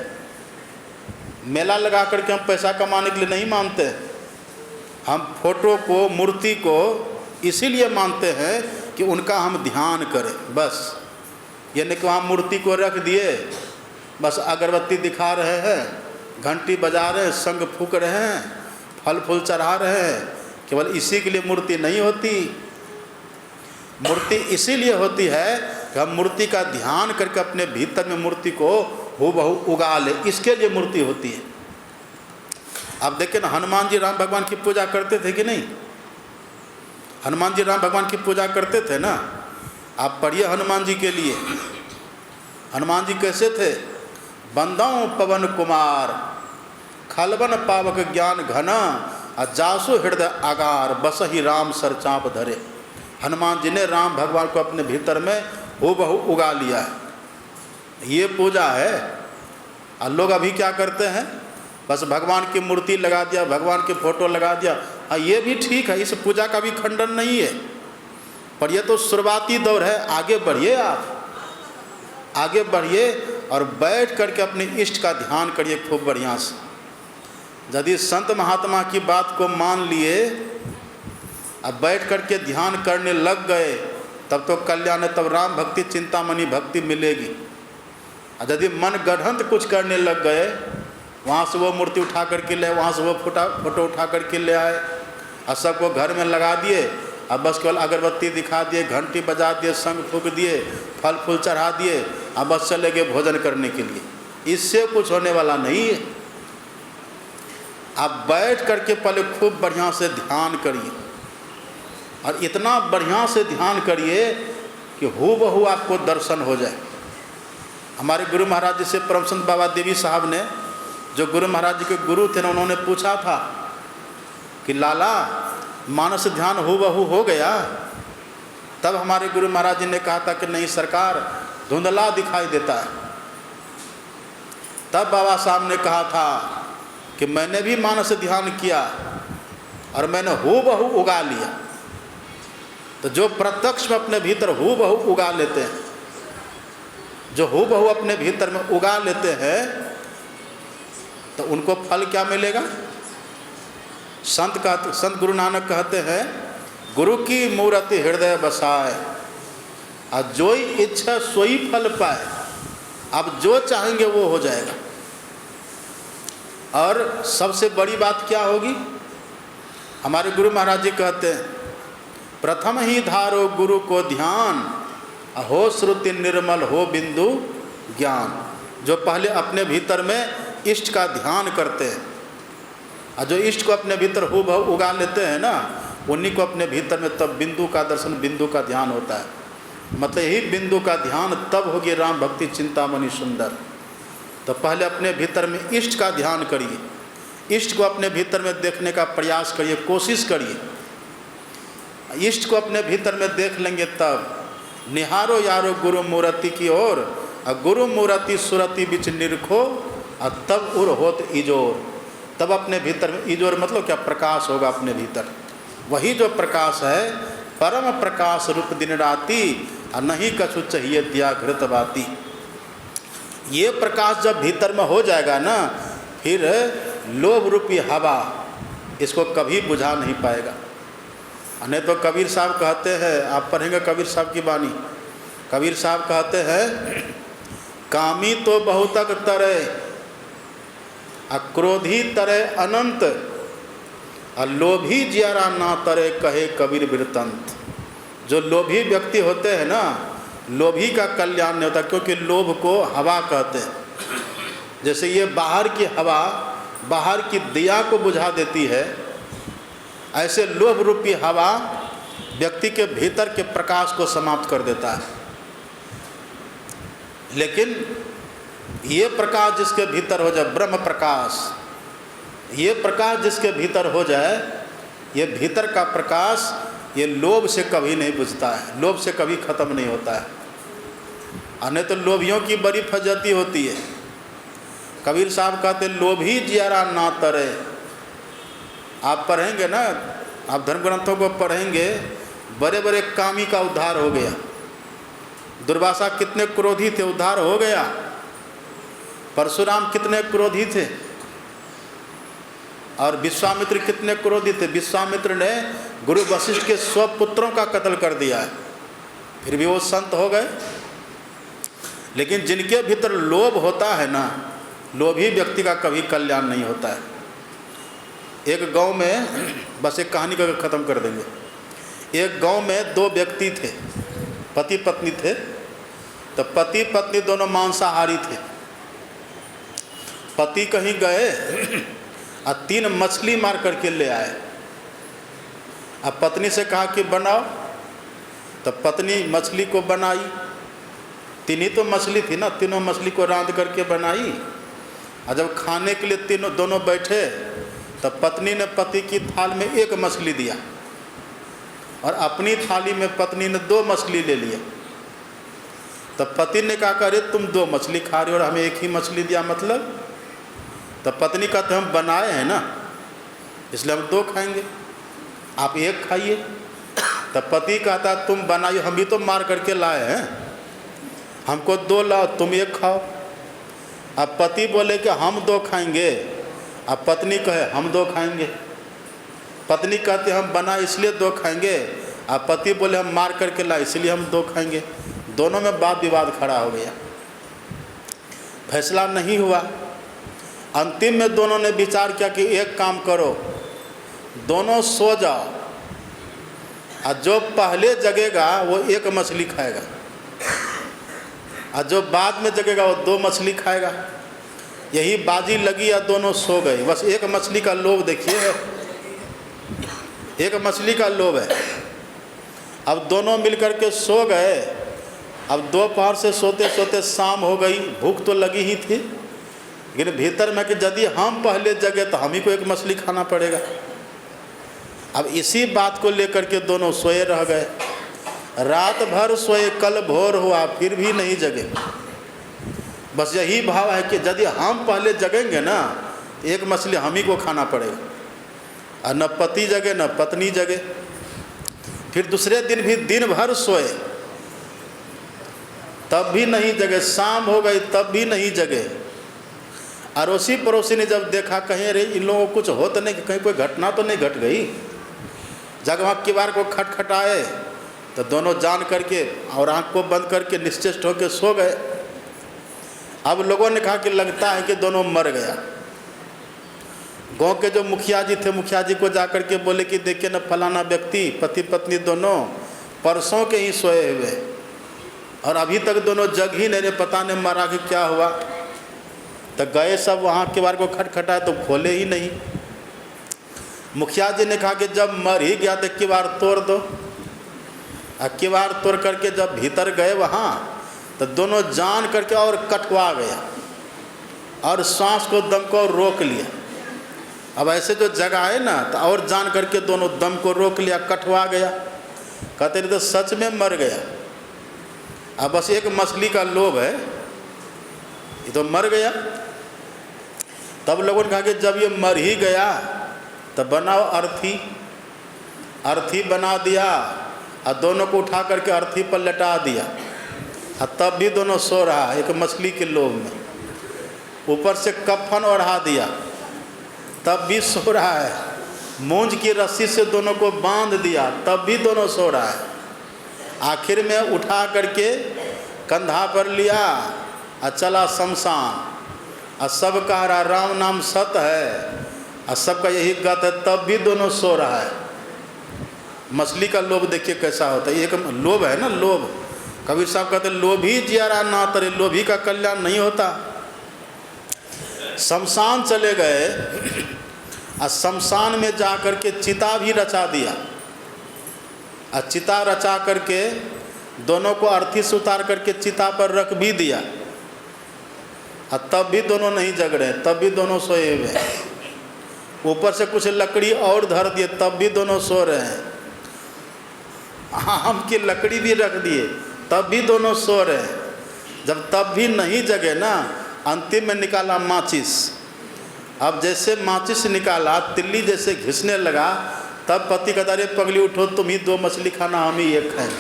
मेला लगा करके हम पैसा कमाने के लिए नहीं मानते हैं। हम फोटो को, मूर्ति को इसीलिए मानते हैं कि उनका हम ध्यान करें बस। ये नहीं कि वहाँ मूर्ति को रख दिए, बस अगरबत्ती दिखा रहे हैं, घंटी बजा रहे हैं, शंख फूंक रहे हैं, फल फूल चढ़ा रहे हैं, केवल इसी के लिए मूर्ति नहीं होती। मूर्ति इसीलिए होती है कि हम मूर्ति का ध्यान करके अपने भीतर में मूर्ति को हूबहू उगा ले, इसके लिए मूर्ति होती है। अब देखिए ना, हनुमान जी राम भगवान की पूजा करते थे कि नहीं? हनुमान जी राम भगवान की पूजा करते थे ना। आप पढ़िए हनुमान जी के लिए, हनुमान जी कैसे थे? बंदाओं पवन कुमार, खलबन पावक ज्ञान घना, जासु हृदय आगार, बसहि राम सरचाप धरे। हनुमान जी ने राम भगवान को अपने भीतर में हूबहू उगा लिया है। ये पूजा है। और लोग अभी क्या करते हैं, बस भगवान की मूर्ति लगा दिया, भगवान की फोटो लगा दिया। ये भी ठीक है, इस पूजा का भी खंडन नहीं है, पर ये तो शुरुआती दौर है। आगे बढ़िए, आप आगे बढ़िए और बैठ करके अपने इष्ट का ध्यान करिए खूब बढ़िया से। यदि संत महात्मा की बात को मान लिए, अब बैठ करके ध्यान करने लग गए, तब तो कल्याण है, तब राम भक्ति चिंतामणि भक्ति मिलेगी। और यदि मन गढ़ंत कुछ करने लग गए, वहाँ से वो मूर्ति उठा करके ले, वहाँ से वो फोटो उठा करके ले आए और सबको घर में लगा दिए, अब बस केवल अगरबत्ती दिखा दिए, घंटी बजा दिए, शंख फूंक दिए, फल फूल चढ़ा दिए, अब बस चले गए भोजन करने के लिए। इससे कुछ होने वाला नहीं है। आप बैठ करके पहले खूब बढ़िया से ध्यान करिए, और इतना बढ़िया से ध्यान करिए कि हूबहू आपको दर्शन हो जाए। हमारे गुरु महाराज जी से परम संत बाबा देवी साहब ने, जो गुरु महाराज जी के गुरु थे ना, उन्होंने पूछा था कि लाला मानस ध्यान हूबहू हो गया? तब हमारे गुरु महाराज जी ने कहा था कि नहीं सरकार, धुंधला दिखाई देता है। तब बाबा साहब ने कहा था कि मैंने भी मानस ध्यान किया और मैंने हूबहू उगा लिया। तो जो प्रत्यक्ष में अपने भीतर हूबहू उगा लेते हैं, जो हूबहू अपने भीतर में उगा लेते हैं, तो उनको फल क्या मिलेगा? संत गुरु नानक कहते हैं, गुरु की मूर्ति हृदय बसाए, और जो इच्छा सोई फल पाए। आप जो चाहेंगे वो हो जाएगा। और सबसे बड़ी बात क्या होगी? हमारे गुरु महाराज जी कहते हैं, प्रथम ही धारो गुरु को ध्यान, हो श्रुति निर्मल हो बिंदु ज्ञान। जो पहले अपने भीतर में इष्ट का ध्यान करते हैं, और जो इष्ट को अपने भीतर हूबहू उगा लेते हैं ना, उन्हीं को अपने भीतर में तब बिंदु का दर्शन, बिंदु का ध्यान होता है। मतलब यही बिंदु का ध्यान तब होगी राम भक्ति चिंतामणि सुंदर। तो पहले अपने भीतर में इष्ट का ध्यान करिए, इष्ट को अपने भीतर में देखने का प्रयास करिए, कोशिश करिए। इष्ट को अपने भीतर में देख लेंगे तब निहारो यारो गुरु मूर्ति की ओर, और गुरु मूर्ति सुरति बिच निरखो, और तब उर होत इजोर। तब अपने भीतर में इजोर मतलब क्या, प्रकाश होगा अपने भीतर। वही जो प्रकाश है परम प्रकाश रूप दिन राती, और नहीं कछु चाहिए दिया घृत बाती। ये प्रकाश जब भीतर में हो जाएगा ना, फिर लोभ रूपी हवा इसको कभी बुझा नहीं पाएगा। नहीं तो कबीर साहब कहते हैं, आप पढ़ेंगे कबीर साहब की वाणी, कबीर साहब कहते हैं, कामी तो बहुतक तरे, क्रोधी तरे अनंत, और लोभी जियारा ना तरे कहे कबीर वृतंत। जो लोभी व्यक्ति होते हैं ना, लोभी का कल्याण नहीं होता, क्योंकि लोभ को हवा कहते हैं। जैसे ये बाहर की हवा बाहर की दिया को बुझा देती है, ऐसे लोभ रूपी हवा व्यक्ति के भीतर के प्रकाश को समाप्त कर देता है। लेकिन ये प्रकाश जिसके भीतर हो जाए, ब्रह्म प्रकाश, ये प्रकाश जिसके भीतर हो जाए, ये भीतर का प्रकाश ये लोभ से कभी नहीं बुझता है, लोभ से कभी ख़त्म नहीं होता है। और नहीं तो लोभियों की बड़ी फजती होती है। कबीर साहब कहते लोभी जियारा ना तरे। आप पढ़ेंगे ना, आप धर्म ग्रंथों को पढ़ेंगे, बड़े बड़े कामी का उद्धार हो गया। दुर्वासा कितने क्रोधी थे, उद्धार हो गया। परशुराम कितने क्रोधी थे, और विश्वामित्र कितने क्रोधी थे। विश्वामित्र ने गुरु वशिष्ठ के स्वपुत्रों का कत्ल कर दिया है, फिर भी वो संत हो गए। लेकिन जिनके भीतर लोभ होता है ना, लोभी व्यक्ति का कभी कल्याण नहीं होता है। एक गांव में, बस एक कहानी का ख़त्म कर देंगे। एक गांव में दो व्यक्ति थे, पति पत्नी थे। तो पति पत्नी दोनों मांसाहारी थे। पति कहीं गए और 3 मछली मार करके ले आए। अब पत्नी से कहा कि बनाओ, तो पत्नी मछली को बनाई। 3 ही तो मछली थी ना, तीनों मछली को रांध करके बनाई। और जब खाने के लिए दोनों बैठे, तब पत्नी ने पति की थाल में 1 मछली दिया, और अपनी थाली में पत्नी ने 2 मछली ले लिया। तब पति ने कहा, अरे तुम 2 मछली खा रहे हो और हमें 1 ही मछली दिया, मतलब? तब पत्नी कहते हम बनाए हैं ना, इसलिए हम 2 खाएंगे, आप 1 खाइए। तब पति कहता तुम बनाइए, हम भी तो मार करके लाए हैं, हमको 2 लाओ, तुम 1 खाओ। अब पति बोले कि हम 2 खाएंगे, अब पत्नी कहे हम 2 खाएंगे। पत्नी कहती हम बना इसलिए 2 खाएंगे, अब पति बोले हम मार करके लाए इसलिए हम 2 खाएंगे। दोनों में वाद विवाद खड़ा हो गया, फैसला नहीं हुआ। अंतिम में दोनों ने विचार किया कि एक काम करो, दोनों सो जाओ, और जो पहले जगेगा वो 1 मछली खाएगा, और जो बाद में जगेगा वो 2 मछली खाएगा। यही बाजी लगी या दोनों सो गए। बस 1 मछली का लोभ देखिए, 1 मछली का लोभ है। अब दोनों मिलकर के सो गए। अब दोपहर से सोते सोते शाम हो गई, भूख तो लगी ही थी, लेकिन भीतर में कि यदि हम पहले जगे तो हम ही को 1 मछली खाना पड़ेगा। अब इसी बात को लेकर के दोनों सोए रह गए। रात भर सोए, कल भोर हुआ फिर भी नहीं जगे। बस यही भाव है कि यदि हम पहले जगेंगे ना, 1 मछली हम ही को खाना पड़ेगा। और न पति जगे न पत्नी जगे। फिर दूसरे दिन भी दिन भर सोए, तब भी नहीं जगे। शाम हो गई तब भी नहीं जगे। अड़ोसी पड़ोसी ने जब देखा, कहीं अरे इन लोगों को कुछ हो तो नहीं, कहीं कोई घटना तो नहीं घट गई। जब वहाँ किवाड़ को खटखटाए तो दोनों जान करके और आँख को बंद करके निश्चेष्ट होकर सो गए। अब लोगों ने कहा कि लगता है कि दोनों मर गया। गांव के जो मुखिया जी थे, मुखिया जी को जाकर के बोले कि देखिए न, फलाना व्यक्ति पति पत्नी दोनों परसों के ही सोए हुए, और अभी तक दोनों जग ही नहीं रहे, पता नहीं मरा कि क्या हुआ। तो गए सब वहाँ किवाड़ को खटखटाए तो खोले ही नहीं। मुखिया जी ने कहा कि जब मर ही गया तो किवाड़ तोड़ दो। किवाड़ तोड़ करके जब भीतर गए वहाँ तो दोनों जान करके और कटवा गया और सांस को दम को रोक लिया। अब ऐसे जो जगह है ना तो और जान करके दोनों दम को रोक लिया, कटवा गया। कहते नहीं तो सच में मर गया। अब बस एक मछली का लोभ है, ये तो मर गया। तब लोगों ने कहा कि जब ये मर ही गया तो बनाओ अर्थी। अर्थी बना दिया और दोनों को उठा करके अर्थी पर लटा दिया और तब भी दोनों सो रहा है एक मछली के लोभ में। ऊपर से कफन ओढ़ा दिया तब भी सो रहा है। मूंज की रस्सी से दोनों को बांध दिया तब भी दोनों सो रहा है। आखिर में उठा करके कंधा पर लिया और चला शमशान। और सब कह रहा राम नाम सत है और सबका यही गत है, तब भी दोनों सो रहा है। मछली का लोभ देखिए कैसा होता है। एक लोभ है ना, लोभ। कबीर साहब कहते लोभी जियारा ना तरे, लोभी का कल्याण नहीं होता। शमशान चले गए और शमशान में जा कर के चिता भी रचा दिया। और चिता रचा करके दोनों को अर्थी से उतार करके चिता पर रख भी दिया और तब भी दोनों नहीं जग रहे, तब भी दोनों सोए हुए हैं। ऊपर से कुछ लकड़ी और धर दिए तब भी दोनों सो रहे हैं। आम की लकड़ी भी रख दिए तब भी दोनों सो रहे हैं। जब तब भी नहीं जगे ना, अंतिम में निकाला माचिस। अब जैसे माचिस निकाला, तिल्ली जैसे घिसने लगा, तब पति कहता अरे पगली उठो, तुम ही 2 मछली खाना, हम ही 1 खाएंगे।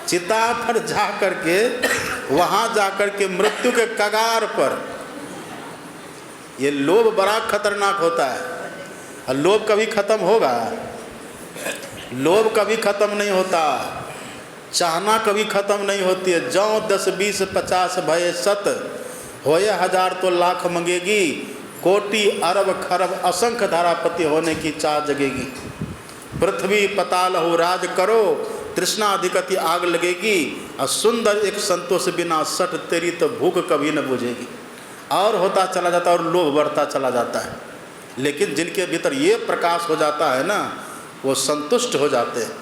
चिता पर जा करके, वहाँ जा करके मृत्यु के कगार पर। ये लोभ बड़ा खतरनाक होता है। और लोभ कभी खत्म होगा? लोभ कभी खत्म नहीं होता। चाहना कभी खत्म नहीं होती है। जौ 10 20 50 भये शत, होए 1000 तो लाख मंगेगी। कोटि अरब खरब असंख्य धारापति होने की चाह जगेगी। पृथ्वी पताल हो राज करो, तृष्णा अधिकति आग लगेगी। और सुंदर एक संतोष बिना सट, तेरी तो भूख कभी न बुझेगी। और होता चला जाता है और लोभ बढ़ता चला जाता है। लेकिन जिनके भीतर ये प्रकाश हो जाता है ना, वो संतुष्ट हो जाते हैं।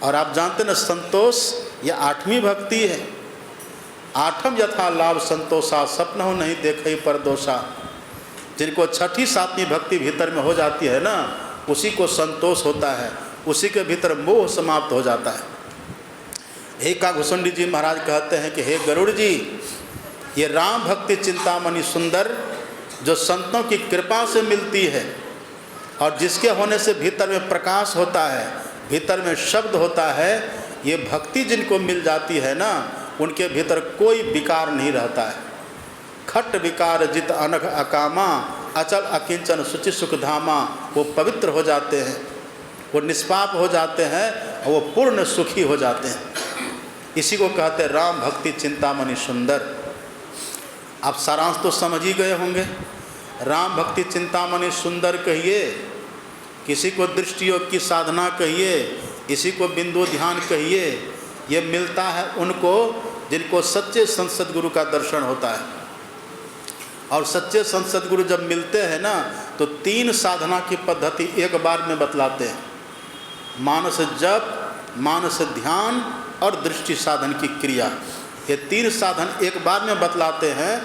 और आप जानते ना, संतोष ये 8वीं भक्ति है। 8म यथा लाभ संतोषा, स्वप्न हो नहीं देखे पर दोषा। जिनको 6ठी 7वीं भक्ति भीतर में हो जाती है ना, उसी को संतोष होता है, उसी के भीतर मोह समाप्त हो जाता है। हे काघुसुंडी जी महाराज कहते हैं कि हे गरुड़ जी, ये राम भक्ति चिंतामणि सुंदर जो संतों की कृपा से मिलती है और जिसके होने से भीतर में प्रकाश होता है, भीतर में शब्द होता है, ये भक्ति जिनको मिल जाती है ना, उनके भीतर कोई विकार नहीं रहता है। खट विकार जित अनघ अकामा, अचल अकिंचन सुचि सुख धामा। वो पवित्र हो जाते हैं, वो निष्पाप हो जाते हैं और वो पूर्ण सुखी हो जाते हैं। इसी को कहते हैं राम भक्ति चिंतामणि सुंदर। आप सारांश तो समझ ही गए होंगे। राम भक्ति चिंतामणि सुंदर कहिए, किसी को दृष्टि योग की साधना कहिए, इसी को बिंदु ध्यान कहिए। ये मिलता है उनको जिनको सच्चे संत सद्गुरु का दर्शन होता है। और सच्चे संत सद्गुरु जब मिलते हैं ना, तो 3 साधना की पद्धति एक बार में बतलाते हैं। मानस जप, मानस ध्यान और दृष्टि साधन की क्रिया। ये 3 साधन एक बार में बतलाते हैं।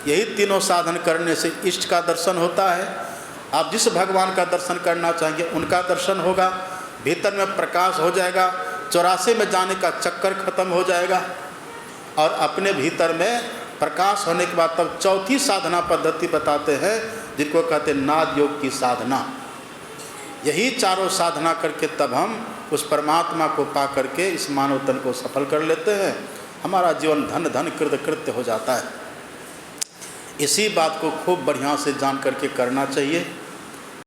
यही तीनों साधन करने से इष्ट का दर्शन होता है। आप जिस भगवान का दर्शन करना चाहेंगे उनका दर्शन होगा। भीतर में प्रकाश हो जाएगा, 84 में जाने का चक्कर खत्म हो जाएगा। और अपने भीतर में प्रकाश होने के बाद तब 4थी साधना पद्धति बताते हैं, जिनको कहते हैं नाद योग की साधना। यही चारों साधना करके तब हम उस परमात्मा को पा करके इस मानव तन को सफल कर लेते हैं। हमारा जीवन धन धन कृत कृत्य हो जाता है। इसी बात को खूब बढ़िया से जान करके करना चाहिए।